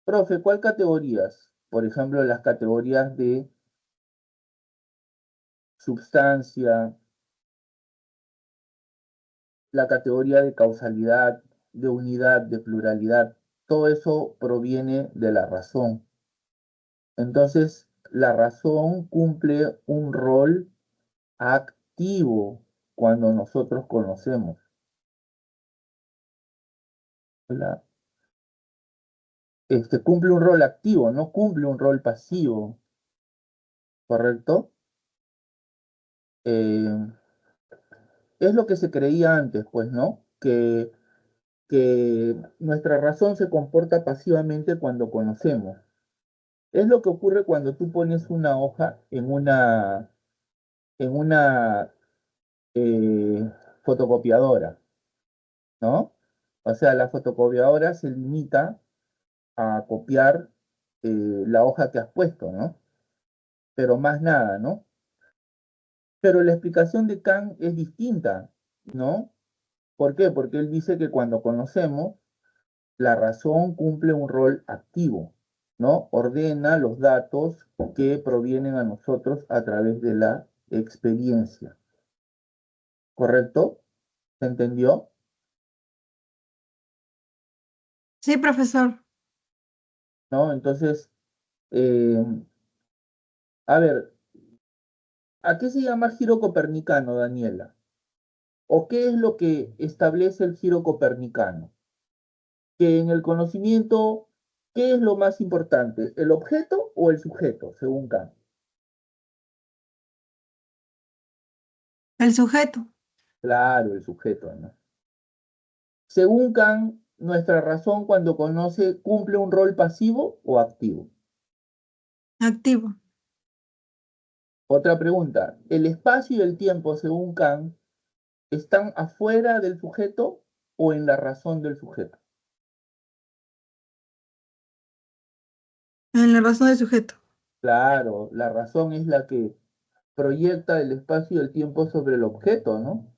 Profe, ¿cuál categorías? Por ejemplo, las categorías de substancia, la categoría de causalidad, de unidad, de pluralidad. Todo eso proviene de la razón. Entonces, la razón cumple un rol activo cuando nosotros conocemos. Cumple un rol activo, no cumple un rol pasivo, ¿correcto? Es lo que se creía antes, pues, ¿no? Que nuestra razón se comporta pasivamente cuando conocemos. Es lo que ocurre cuando tú pones una hoja en una fotocopiadora, ¿no? O sea, la fotocopiadora se limita a copiar la hoja que has puesto, ¿no? Pero más nada, ¿no? Pero la explicación de Kant es distinta, ¿no? ¿Por qué? Porque él dice que cuando conocemos, la razón cumple un rol activo, ¿no? Ordena los datos que provienen a nosotros a través de la experiencia. ¿Correcto? ¿Se entendió? Sí, profesor. ¿No? Entonces, a ver, ¿a qué se llama el giro copernicano, Daniela? ¿O qué es lo que establece el giro copernicano? Que en el conocimiento, ¿qué es lo más importante? ¿El objeto o el sujeto, según Kant? El sujeto. Claro, el sujeto, ¿no? Según Kant, nuestra razón cuando conoce cumple un rol pasivo o activo. Activo. Otra pregunta, ¿el espacio y el tiempo, según Kant, están afuera del sujeto o en la razón del sujeto? En la razón del sujeto. Claro, la razón es la que proyecta el espacio y el tiempo sobre el objeto, ¿no?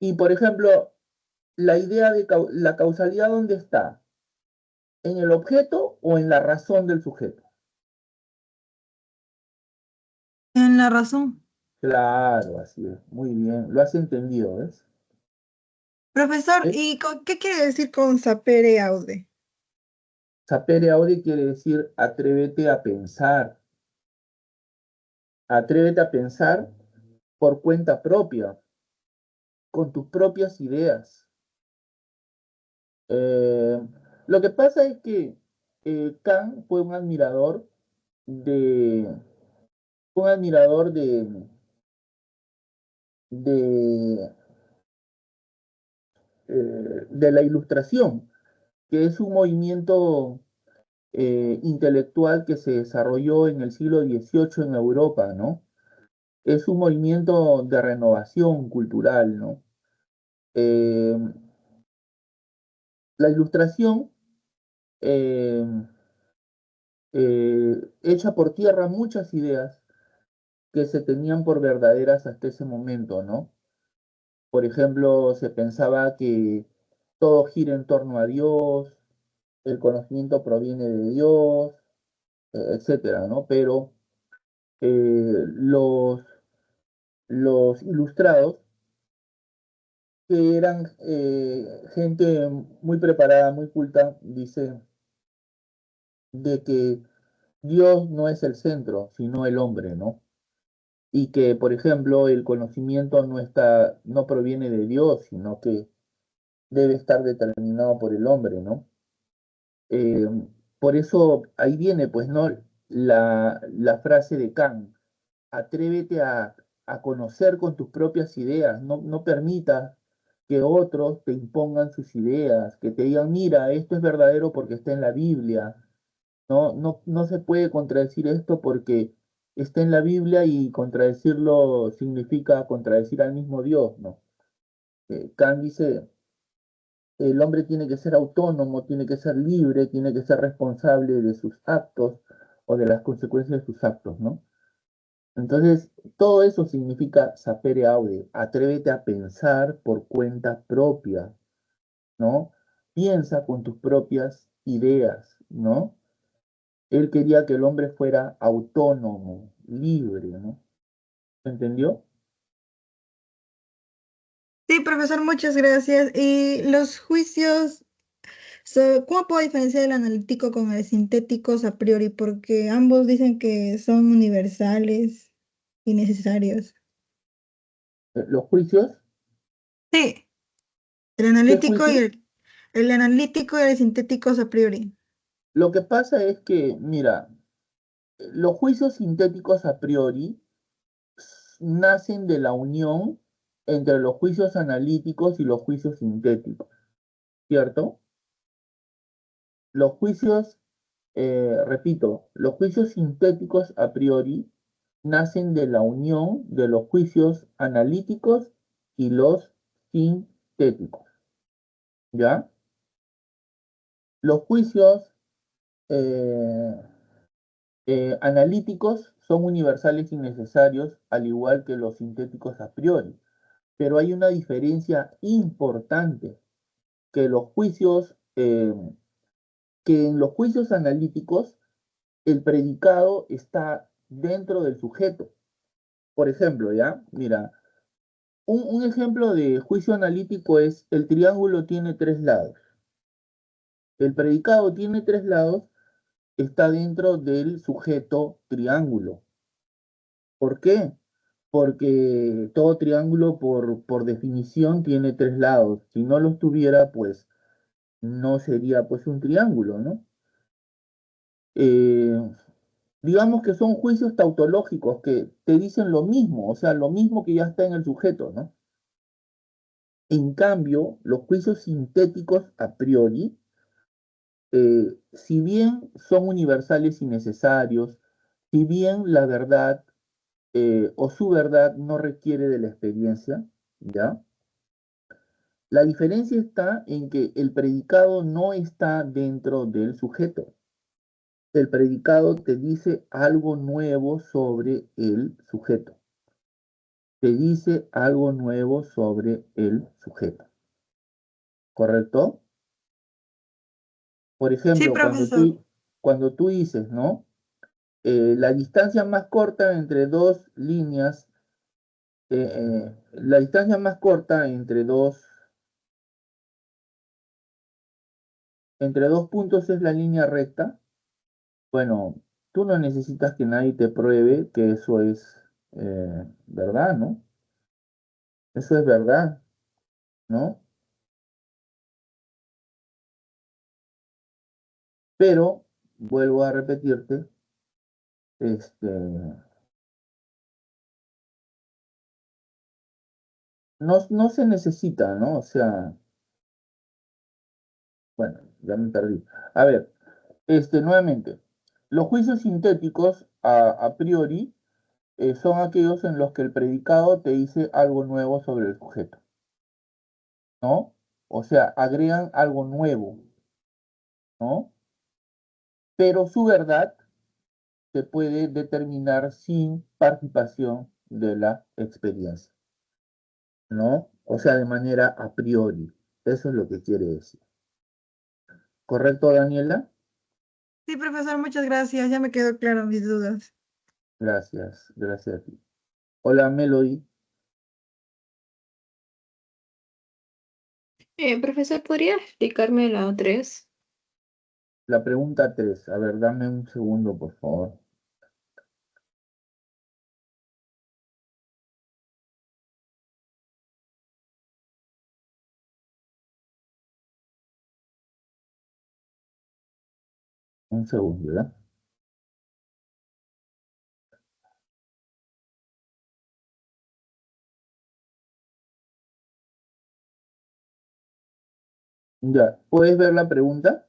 Y por ejemplo, la idea de la causalidad, ¿dónde está? ¿En el objeto o en la razón del sujeto? En la razón. Claro, así es. Muy bien. Lo has entendido, ¿ves? Profesor, ¿Eh? ¿y qué quiere decir con sapere aude? Sapere aude quiere decir atrévete a pensar. Atrévete a pensar por cuenta propia, con tus propias ideas. Eh, lo que pasa es que Kant fue de, un admirador de, de la Ilustración, que es un movimiento intelectual que se desarrolló en el siglo XVIII en Europa, ¿no? Es un movimiento de renovación cultural, ¿no? Eh, la Ilustración eh, echa por tierra muchas ideas que se tenían por verdaderas hasta ese momento, ¿no? Por ejemplo, se pensaba que todo gira en torno a Dios, el conocimiento proviene de Dios, etcétera, ¿no? Pero los ilustrados, que eran gente muy preparada, muy culta, dice de que Dios no es el centro, sino el hombre, ¿no? Y que, por ejemplo, el conocimiento no proviene de Dios, sino que debe estar determinado por el hombre, ¿no? Eh, por eso ahí viene, pues, ¿no? La frase de Kant, atrévete a conocer con tus propias ideas, no permitas que otros te impongan sus ideas, que te digan, mira, esto es verdadero porque está en la Biblia, no se puede contradecir esto porque está en la Biblia y contradecirlo significa contradecir al mismo Dios, ¿no? Kant dice, el hombre tiene que ser autónomo, tiene que ser libre, tiene que ser responsable de sus actos o de las consecuencias de sus actos, ¿no? Entonces, todo eso significa sapere aude, atrévete a pensar por cuenta propia, ¿no? Piensa con tus propias ideas, ¿no? Él quería que el hombre fuera autónomo, libre, ¿no? ¿Entendió? Sí, profesor, muchas gracias. Y los juicios, ¿cómo puedo diferenciar el analítico con el sintéticos a priori? Porque ambos dicen que son universales y necesarios. Los juicios, Sí, el ¿qué analítico y juicios? el analítico y el sintéticos a priori. Lo que pasa es que, mira, los juicios sintéticos a priori nacen de la unión entre los juicios analíticos y los juicios sintéticos, ¿cierto? Los juicios, repito, los juicios sintéticos a priori nacen de la unión de los juicios analíticos y los sintéticos, ¿ya? Los juicios eh, analíticos son universales y necesarios, al igual que los sintéticos a priori, pero hay una diferencia importante, que los juicios, que en los juicios analíticos el predicado está dentro del sujeto. Por ejemplo, ¿ya? Mira, un ejemplo de juicio analítico es el triángulo tiene tres lados. El predicado tiene tres lados, está dentro del sujeto triángulo. ¿Por qué? Porque todo triángulo por definición tiene tres lados. Si no los tuviera, pues no sería pues un triángulo, ¿no? Eh, digamos que son juicios tautológicos que te dicen lo mismo, o sea, lo mismo que ya está en el sujeto, ¿no? En cambio, los juicios sintéticos a priori, si bien son universales y necesarios, si bien la verdad o su verdad no requiere de la experiencia, ¿ya? La diferencia está en que el predicado no está dentro del sujeto. El predicado te dice algo nuevo sobre el sujeto. Te dice algo nuevo sobre el sujeto. ¿Correcto? Por Sí, ejemplo, profesor. cuando tú dices, ¿no? La distancia más corta entre dos líneas, la distancia más corta entre dos puntos es la línea recta. Bueno, tú no necesitas que nadie te pruebe que eso es verdad, ¿no? Eso es verdad, ¿no? Pero, vuelvo a repetirte, este, no se necesita, ¿no? O sea, bueno, ya me perdí. A ver, nuevamente, los juicios sintéticos a priori son aquellos en los que el predicado te dice algo nuevo sobre el sujeto, ¿no? O sea, agregan algo nuevo, ¿no? Pero su verdad se puede determinar sin participación de la experiencia, ¿no? O sea, de manera a priori. Eso es lo que quiere decir. ¿Correcto, Daniela? Sí, profesor, muchas gracias. Ya me quedó claro mis dudas. Gracias, gracias a ti. Hola, Melody. Profesor, ¿podría explicarme la 3? La pregunta 3. A ver, dame un segundo, por favor. Un segundo, ¿ya? Ya, ¿puedes ver la pregunta?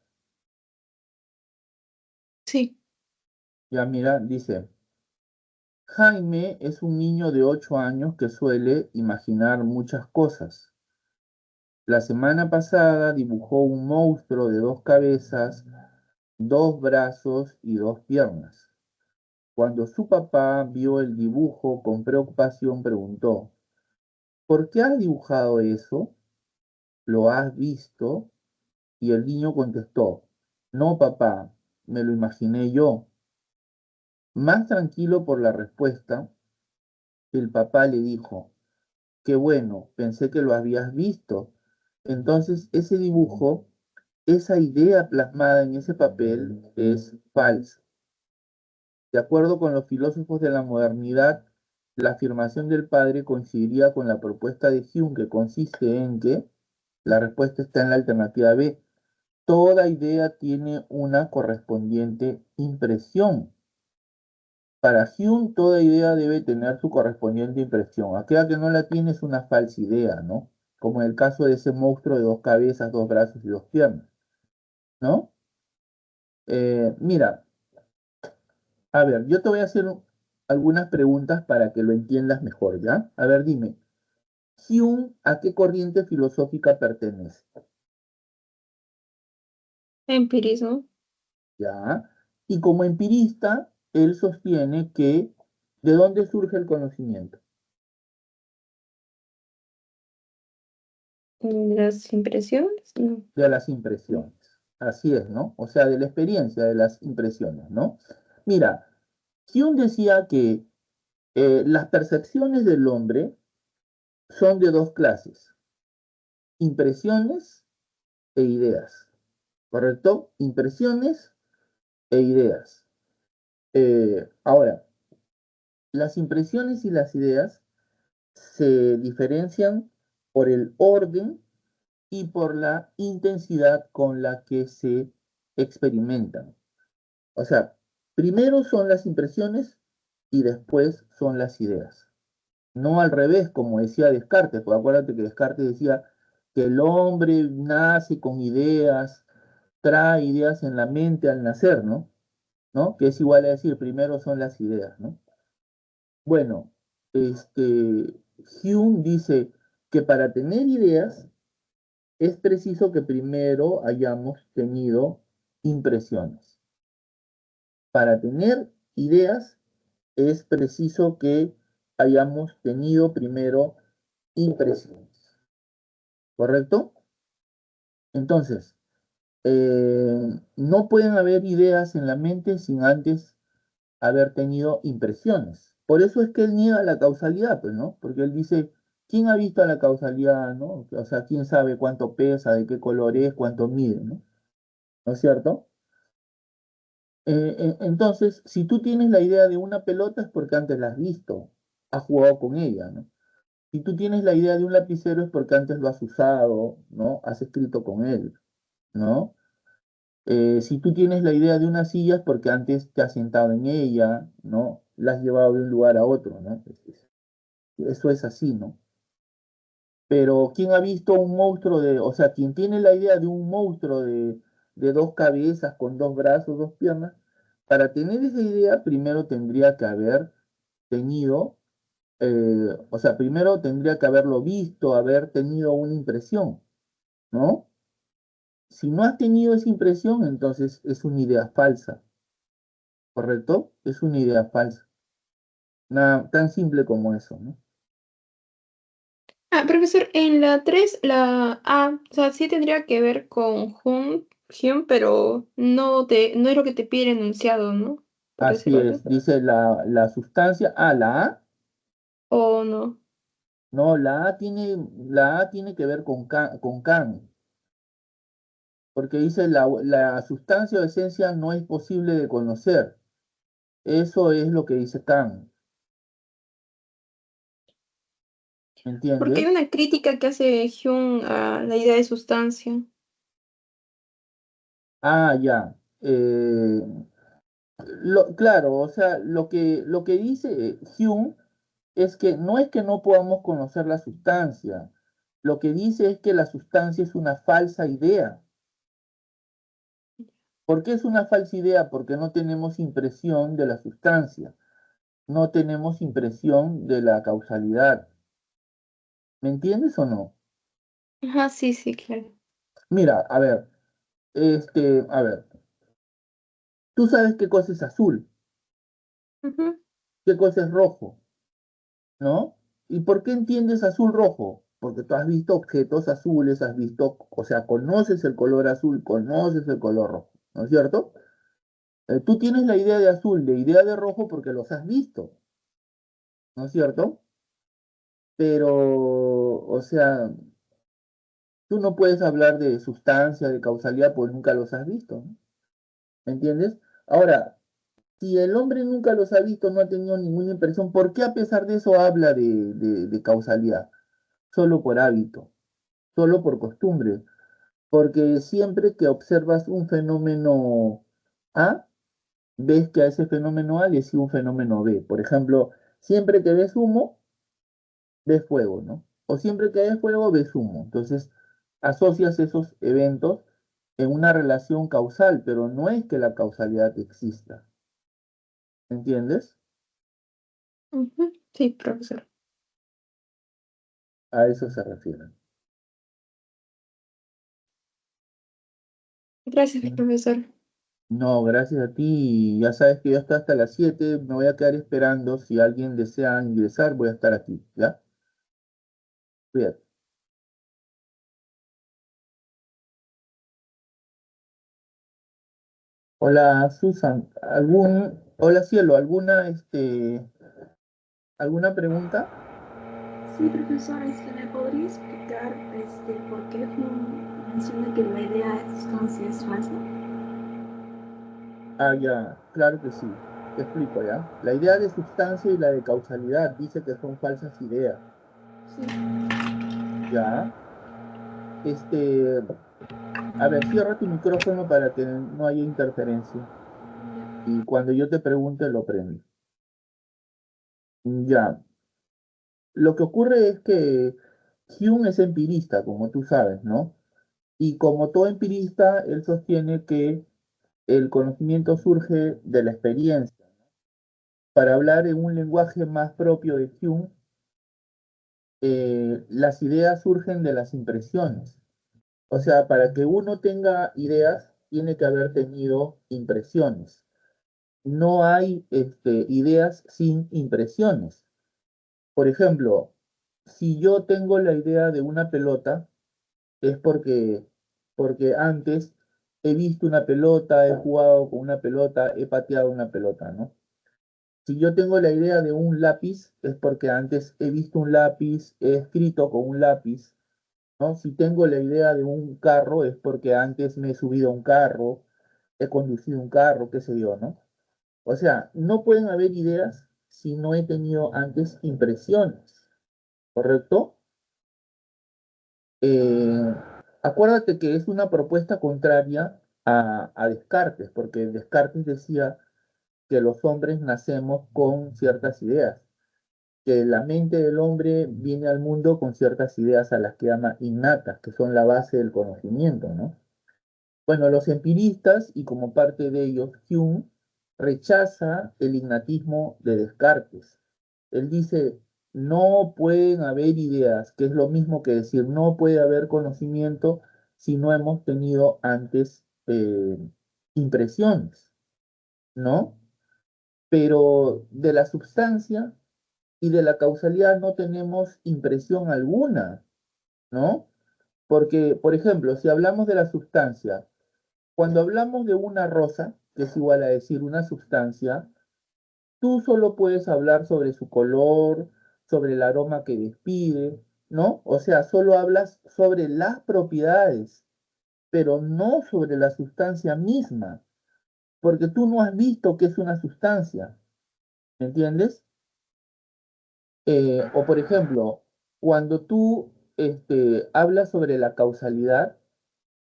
Sí. Ya, mira, dice, Jaime es un niño de 8 años que suele imaginar muchas cosas. La semana pasada dibujó un monstruo de 2 cabezas, 2 brazos y 2 piernas. Cuando su papá vio el dibujo con preocupación, preguntó, ¿por qué has dibujado eso? ¿Lo has visto? Y el niño contestó, no, papá, me lo imaginé yo. Más tranquilo por la respuesta, el papá le dijo, qué bueno, pensé que lo habías visto. Entonces, ese dibujo, esa idea plasmada en ese papel es falsa. De acuerdo con los filósofos de la modernidad, la afirmación del padre coincidiría con la propuesta de Hume, que consiste en que la respuesta está en la alternativa B. Toda idea tiene una correspondiente impresión. Para Hume, toda idea debe tener su correspondiente impresión. Aquella que no la tiene es una falsa idea, ¿no? Como en el caso de ese monstruo de dos cabezas, dos brazos y dos piernas, ¿no? Mira, a ver, yo te voy a hacer algunas preguntas para que lo entiendas mejor, ¿ya? A ver, dime, Hume, ¿a qué corriente filosófica pertenece? Empirismo. ¿Ya? Y como empirista, él sostiene que ¿de dónde surge el conocimiento? Las impresiones, no. De las impresiones. Así es, ¿no? O sea, de la experiencia de las impresiones, ¿no? Mira, Hume decía que las percepciones del hombre son de dos clases, impresiones e ideas, ¿correcto? Impresiones e ideas. Ahora, las impresiones y las ideas se diferencian por el orden y por la intensidad con la que se experimentan. O sea, primero son las impresiones y después son las ideas. No al revés, como decía Descartes, porque acuérdate que Descartes decía que el hombre nace con ideas, trae ideas en la mente al nacer, ¿no? ¿No? Que es igual a decir, primero son las ideas, ¿no? Bueno, Hume dice que para tener ideas es preciso que primero hayamos tenido impresiones. Para tener ideas es preciso que hayamos tenido primero impresiones. ¿Correcto? Entonces, no pueden haber ideas en la mente sin antes haber tenido impresiones. Por eso es que él niega la causalidad, pues, ¿no? Porque él dice, ¿quién ha visto la causalidad, no? O sea, ¿quién sabe cuánto pesa, de qué color es, cuánto mide, ¿no? ¿No es cierto? Entonces, si tú tienes la idea de una pelota es porque antes la has visto, has jugado con ella, ¿no? Si tú tienes la idea de un lapicero es porque antes lo has usado, ¿no? Has escrito con él, ¿no? Si tú tienes la idea de una silla es porque antes te has sentado en ella, ¿no? La has llevado de un lugar a otro, ¿no? Eso es así, ¿no? Pero ¿quién ha visto un monstruo o sea, quien tiene la idea de un monstruo de dos cabezas, con dos brazos, dos piernas, para tener esa idea primero tendría que haber tenido, o sea, primero tendría que haberlo visto, haber tenido una impresión, ¿no? Si no has tenido esa impresión, entonces es una idea falsa, ¿correcto? Es una idea falsa. Nada, tan simple como eso, ¿no? Ah, profesor, en la 3 la A, o sea, sí tendría que ver con Hume, pero no es lo que te pide el enunciado, ¿no? Por Así decirlo es, así. dice la sustancia, la A. O no. No, la A tiene que ver con Kant, porque dice la sustancia o esencia no es posible de conocer. Eso es lo que dice Kant, Porque hay ¿entiendes? una crítica que hace Hume a la idea de sustancia. Ah, ya. Claro, o sea, lo que dice Hume es que no podamos conocer la sustancia. Lo que dice es que la sustancia es una falsa idea. ¿Por qué es una falsa idea? Porque no tenemos impresión de la sustancia. No tenemos impresión de la causalidad. ¿Me entiendes o no? Ajá, sí, sí, claro. Mira, a ver, tú sabes qué cosa es azul, Ujú. qué cosa es rojo, ¿no? ¿Y por qué entiendes azul rojo? porque tú has visto objetos azules, has visto, o sea, conoces el color azul, conoces el color rojo, ¿no es cierto? Tú tienes la idea de azul, de idea de rojo porque los has visto, ¿no es cierto? Pero, o sea, tú no puedes hablar de sustancia, de causalidad, porque nunca los has visto, ¿no? ¿Me entiendes? Ahora, si el hombre nunca los ha visto, no ha tenido ninguna impresión, ¿por qué a pesar de eso habla de causalidad? Solo por hábito, solo por costumbre, porque siempre que observas un fenómeno A, ves que a ese fenómeno A le sigue un fenómeno B. Por ejemplo, siempre que ves humo, ves fuego, ¿no? O siempre que ves fuego, ves humo. Entonces, asocias esos eventos en una relación causal, pero no es que la causalidad exista. ¿Entiendes? Ujú. Sí, profesor. A eso se refiere. Gracias, profesor. No, gracias a ti. Ya sabes que yo estoy hasta las 7. Me voy a quedar esperando. Si alguien desea ingresar, voy a estar aquí. ¿Ya? Cuídate. Hola, Susan. Hola, cielo. ¿Alguna pregunta? Sí, profesor, ¿me podría explicar por qué Hume menciona que la idea de sustancia es falsa? Ah, ya. Claro que sí. Te explico, ¿ya? La idea de sustancia y la de causalidad dice que son falsas ideas. Sí. ¿Ya? Este, a ver, cierra tu micrófono para que no haya interferencia. Y cuando yo te pregunte, lo prendes. Ya. Lo que ocurre es que Hume es empirista, como tú sabes, ¿no? Y como todo empirista, él sostiene que el conocimiento surge de la experiencia. Para hablar en un lenguaje más propio de Hume, las ideas surgen de las impresiones. O sea, para que uno tenga ideas, tiene que haber tenido impresiones. No hay ideas sin impresiones. Por ejemplo, si yo tengo la idea de una pelota, es porque antes he visto una pelota, he jugado con una pelota, he pateado una pelota, ¿no? Si yo tengo la idea de un lápiz, es porque antes he visto un lápiz, he escrito con un lápiz, ¿no? Si tengo la idea de un carro, es porque antes me he subido a un carro, he conducido un carro, qué sé yo, ¿no? O sea, no pueden haber ideas si no he tenido antes impresiones, ¿correcto? Eh, Acuérdate que es una propuesta contraria a Descartes, porque Descartes decía que los hombres nacemos con ciertas ideas, que la mente del hombre viene al mundo con ciertas ideas a las que llama innatas, que son la base del conocimiento, ¿no? Bueno, los empiristas, y como parte de ellos Hume, rechaza el innatismo de Descartes. Él dice, no pueden haber ideas, que es lo mismo que decir, no puede haber conocimiento si no hemos tenido antes impresiones, ¿no? Pero de la substancia y de la causalidad no tenemos impresión alguna, ¿no? Porque, por ejemplo, si hablamos de la sustancia, cuando hablamos de una rosa, que es igual a decir una sustancia, tú solo puedes hablar sobre su color, sobre el aroma que despide, ¿no? O sea, solo hablas sobre las propiedades, pero no sobre la sustancia misma, porque tú no has visto qué es una sustancia, ¿me entiendes? O por ejemplo, cuando tú hablas sobre la causalidad,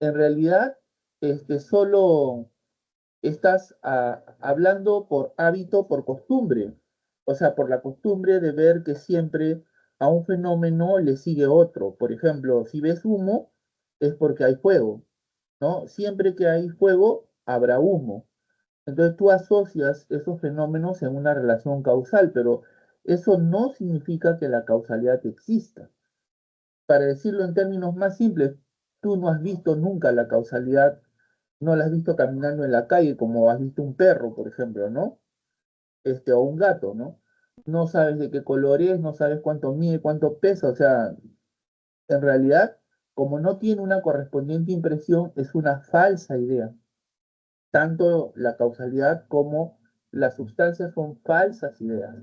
en realidad solo estás hablando por hábito, por costumbre, o sea, por la costumbre de ver que siempre a un fenómeno le sigue otro. Por ejemplo, si ves humo, es porque hay fuego, ¿no? Siempre que hay fuego, habrá humo. Entonces tú asocias esos fenómenos en una relación causal, pero eso no significa que la causalidad exista. Para decirlo en términos más simples, tú no has visto nunca la causalidad, no la has visto caminando en la calle como has visto un perro, por ejemplo, ¿no? O un gato, ¿no? No sabes de qué color es, no sabes cuánto mide, cuánto pesa, o sea, En realidad, como no tiene una correspondiente impresión, es una falsa idea. Tanto la causalidad como las sustancias son falsas ideas.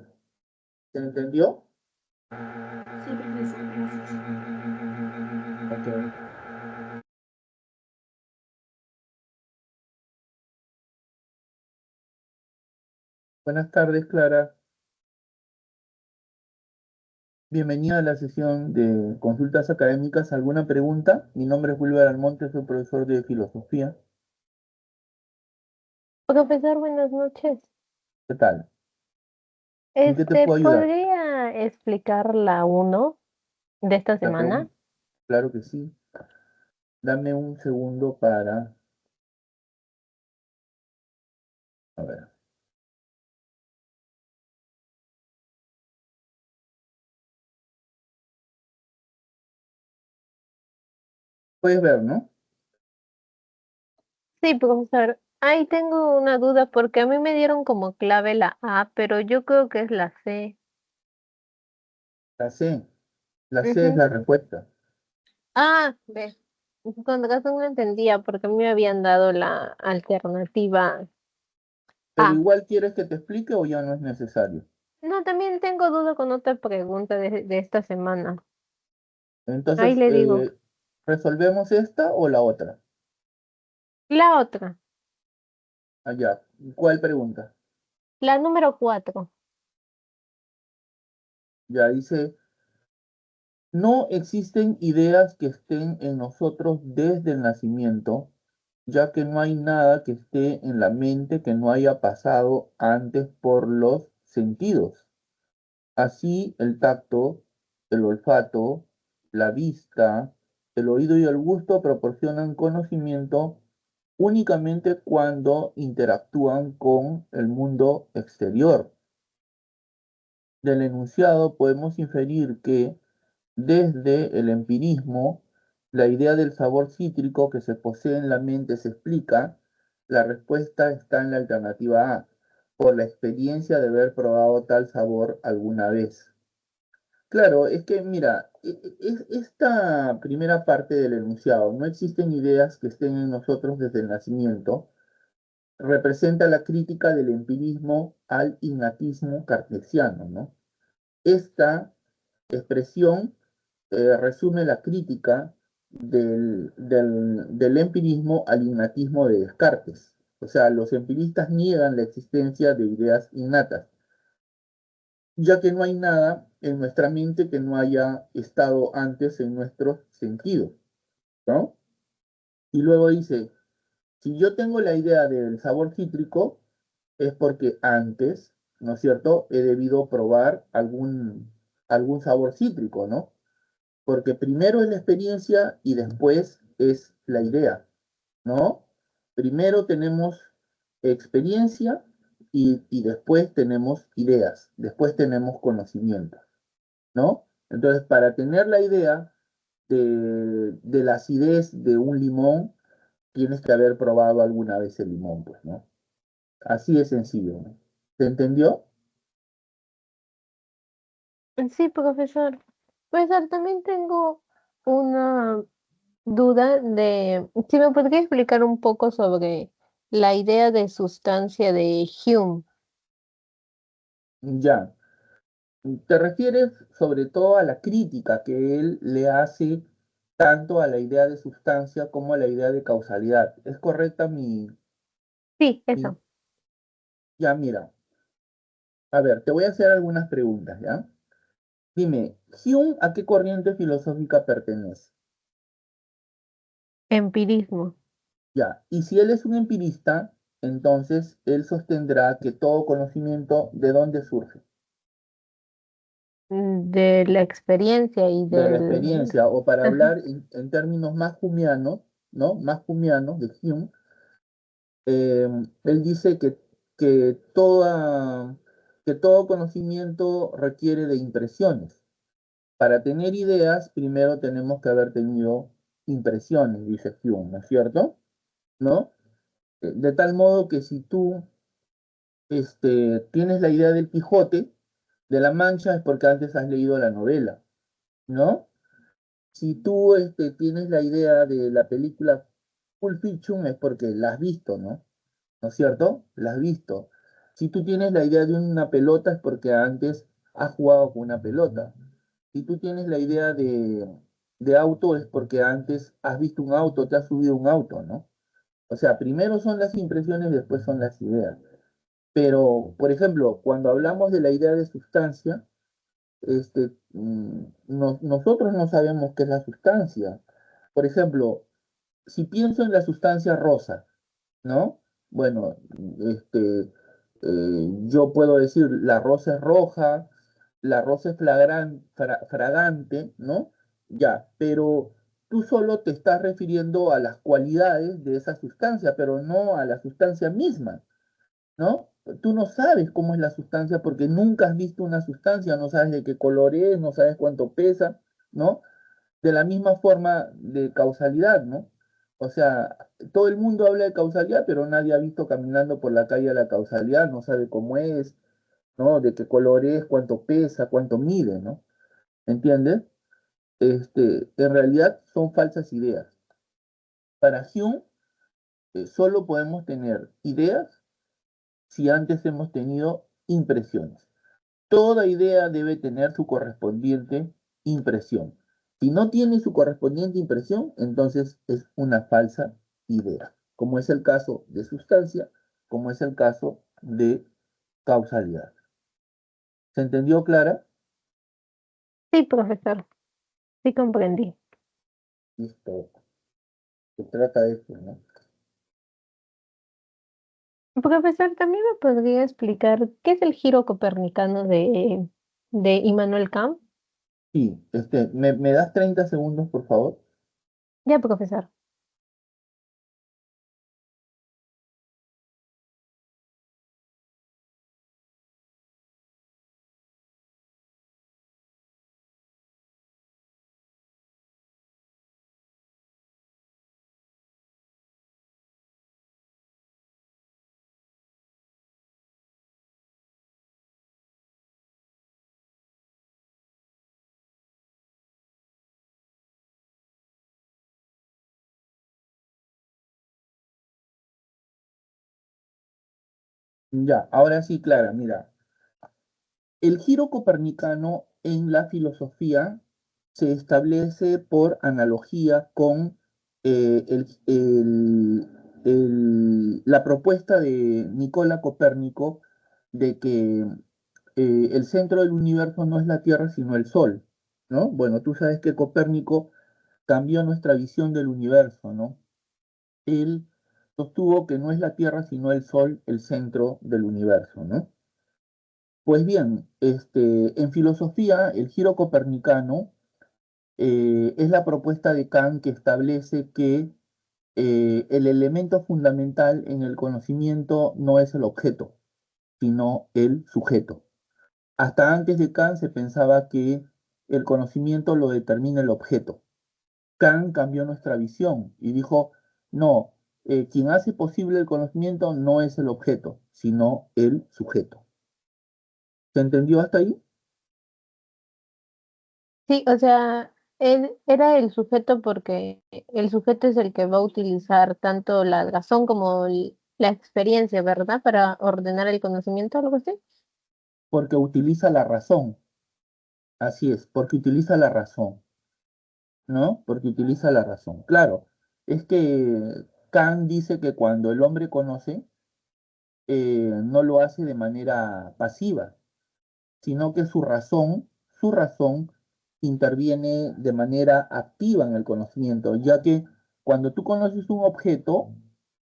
¿Se entendió? Sí, profesor, gracias. Ok. Buenas tardes, Clara. Bienvenida a la sesión de consultas académicas. ¿Alguna pregunta? Mi nombre es Wilber Almonte, soy profesor de filosofía. Profesor, buenas noches. ¿Qué tal? ¿En qué te puedo ayudar? ¿Podría explicar la uno de esta La semana? Claro que sí. Dame un segundo para... A ver. Puedes ver, ¿no? Sí, profesor. Ahí tengo una duda porque a mí me dieron como clave la A, pero yo creo que es la C. La C. La C es Ujú. la respuesta. Ah, ve. Con razón no entendía porque a mí me habían dado la alternativa Pero A. igual quieres que te explique o ya no es necesario. No, también tengo duda con otra pregunta de esta semana. Ahí Entonces, le digo. ¿resolvemos esta o la otra? La otra, Allá. ¿Cuál pregunta? la número 4. Ya dice, no existen ideas que estén en nosotros desde el nacimiento, ya que no hay nada que esté en la mente que no haya pasado antes por los sentidos. Así el tacto, el olfato, la vista, el oído y el gusto proporcionan conocimiento únicamente cuando interactúan con el mundo exterior. Del enunciado podemos inferir que desde el empirismo, la idea del sabor cítrico que se posee en la mente se explica. La respuesta está en la alternativa A, por la experiencia de haber probado tal sabor alguna vez. Claro, es que mira, esta primera parte del enunciado, no existen ideas que estén en nosotros desde el nacimiento, representa la crítica del empirismo al innatismo cartesiano, ¿no? Esta expresión resume la crítica del empirismo al innatismo de Descartes. O sea, los empiristas niegan la existencia de ideas innatas, ya que no hay nada en nuestra mente que no haya estado antes en nuestros sentidos, ¿no? Y luego dice, si yo tengo la idea del sabor cítrico, es porque antes, ¿no es cierto?, he debido probar algún sabor cítrico, ¿no? Porque primero es la experiencia y después es la idea, ¿no? Primero tenemos experiencia y después tenemos ideas, después tenemos conocimiento, ¿no? Entonces, para tener la idea de la acidez de un limón, tienes que haber probado alguna vez el limón, pues, ¿no? Así de sencillo, ¿no? ¿Se entendió? Sí, profesor. Profesor, también tengo una duda de si me podría explicar un poco sobre la idea de sustancia de Hume. Ya. Te refieres sobre todo a la crítica que él le hace tanto a la idea de sustancia como a la idea de causalidad. ¿Es correcta Sí, mi- eso. Ya, mira. A ver, te voy a hacer algunas preguntas, ¿ya? Dime, ¿Hume a qué corriente filosófica pertenece? Empirismo. Ya, y si él es un empirista, entonces él sostendrá que todo conocimiento, ¿de dónde surge? De la experiencia y De la del... experiencia, o para Ajá. hablar en términos más humianos, ¿no? Más humianos de Hume, él dice que, toda, que todo conocimiento requiere de impresiones. Para tener ideas, primero tenemos que haber tenido impresiones, dice Hume, ¿no es cierto? ¿No? De tal modo que si tú tienes la idea del Quijote de la Mancha es porque antes has leído la novela, ¿no? Si tú tienes la idea de la película Pulp Fiction es porque la has visto, ¿no? ¿No es cierto? La has visto. Si tú tienes la idea de una pelota es porque antes has jugado con una pelota. Si tú tienes la idea de auto es porque antes has visto un auto, te has subido a un auto, ¿no? O sea, primero son las impresiones, después son las ideas. Pero, por ejemplo, cuando hablamos de la idea de sustancia, nosotros no sabemos qué es la sustancia. Por ejemplo, si pienso en la sustancia rosa, ¿no? Bueno, yo puedo decir la rosa es roja, la rosa es fragante, ¿no? Ya, pero tú solo te estás refiriendo a las cualidades de esa sustancia, pero no a la sustancia misma, ¿no? Tú no sabes cómo es la sustancia porque nunca has visto una sustancia, no sabes de qué color es, no sabes cuánto pesa, ¿no? De la misma forma de causalidad, ¿no? O sea, todo el mundo habla de causalidad, pero nadie ha visto caminando por la calle a la causalidad, no sabe cómo es, ¿no? De qué color es, cuánto pesa, cuánto mide, ¿no? ¿Entiendes? En realidad son falsas ideas. Para Hume, solo podemos tener ideas si antes hemos tenido impresiones. Toda idea debe tener su correspondiente impresión. Si no tiene su correspondiente impresión, entonces es una falsa idea, como es el caso de sustancia, como es el caso de causalidad. ¿Se entendió, Clara? Sí, profesor, sí comprendí. Listo. Se trata de esto, ¿no? Profesor, ¿también me podría explicar qué es el giro copernicano de Immanuel Kant? Sí, ¿me das 30 segundos, por favor? Ya, profesor. Ya, ahora sí, Clara, mira. El giro copernicano en la filosofía se establece por analogía con la propuesta de Nicola Copérnico de que el centro del universo no es la Tierra, sino el Sol, ¿no? Bueno, tú sabes que Copérnico cambió nuestra visión del universo, ¿no? Él sostuvo que no es la Tierra, sino el Sol el centro del universo, ¿no? Pues bien, en filosofía, el giro copernicano es la propuesta de Kant que establece que el elemento fundamental en el conocimiento no es el objeto, sino el sujeto. Hasta antes de Kant se pensaba que el conocimiento lo determina el objeto. Kant cambió nuestra visión y dijo, no, quien hace posible el conocimiento no es el objeto, sino el sujeto. ¿Se entendió hasta ahí? Sí, o sea, él era el sujeto porque el sujeto es el que va a utilizar tanto la razón como la experiencia, ¿verdad? Para ordenar el conocimiento, algo así. Porque utiliza la razón. Así es, porque utiliza la razón, ¿no? Porque utiliza la razón. Claro, es que Kant dice que cuando el hombre conoce, no lo hace de manera pasiva, sino que su razón interviene de manera activa en el conocimiento, ya que cuando tú conoces un objeto,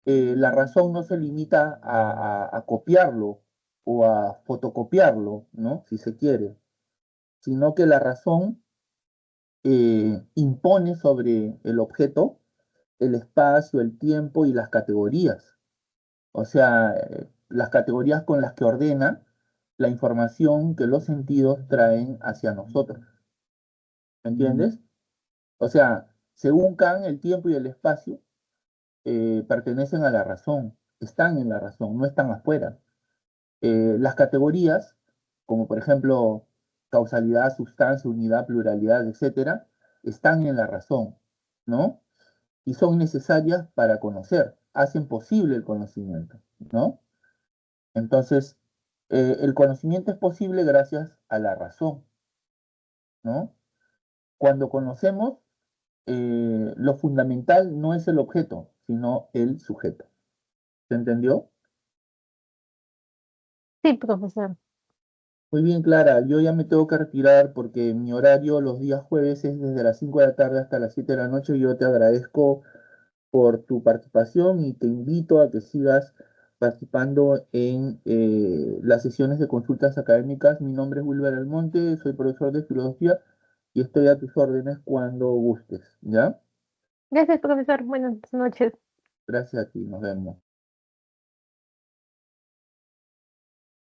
la razón no se limita a copiarlo o a fotocopiarlo, ¿no? Si se quiere, sino que la razón impone sobre el objeto el espacio, el tiempo y las categorías. O sea, las categorías con las que ordena la información que los sentidos traen hacia nosotros. ¿Me entiendes? O sea, según Kant, el tiempo y el espacio pertenecen a la razón, están en la razón, no están afuera. Las categorías, como por ejemplo causalidad, sustancia, unidad, pluralidad, etcétera, están en la razón, ¿no? Y son necesarias para conocer, hacen posible el conocimiento, ¿no? Entonces, el conocimiento es posible gracias a la razón, ¿no? Cuando conocemos, lo fundamental no es el objeto, sino el sujeto. ¿Se entendió? Sí, profesor. Muy bien, Clara, yo ya me tengo que retirar porque mi horario los días jueves es desde las 5 de la tarde hasta las 7 de la noche. Yo te agradezco por tu participación y te invito a que sigas participando en las sesiones de consultas académicas. Mi nombre es Wilber Almonte, soy profesor de filosofía y estoy a tus órdenes cuando gustes, ¿ya? Gracias, profesor. Buenas noches. Gracias a ti, nos vemos.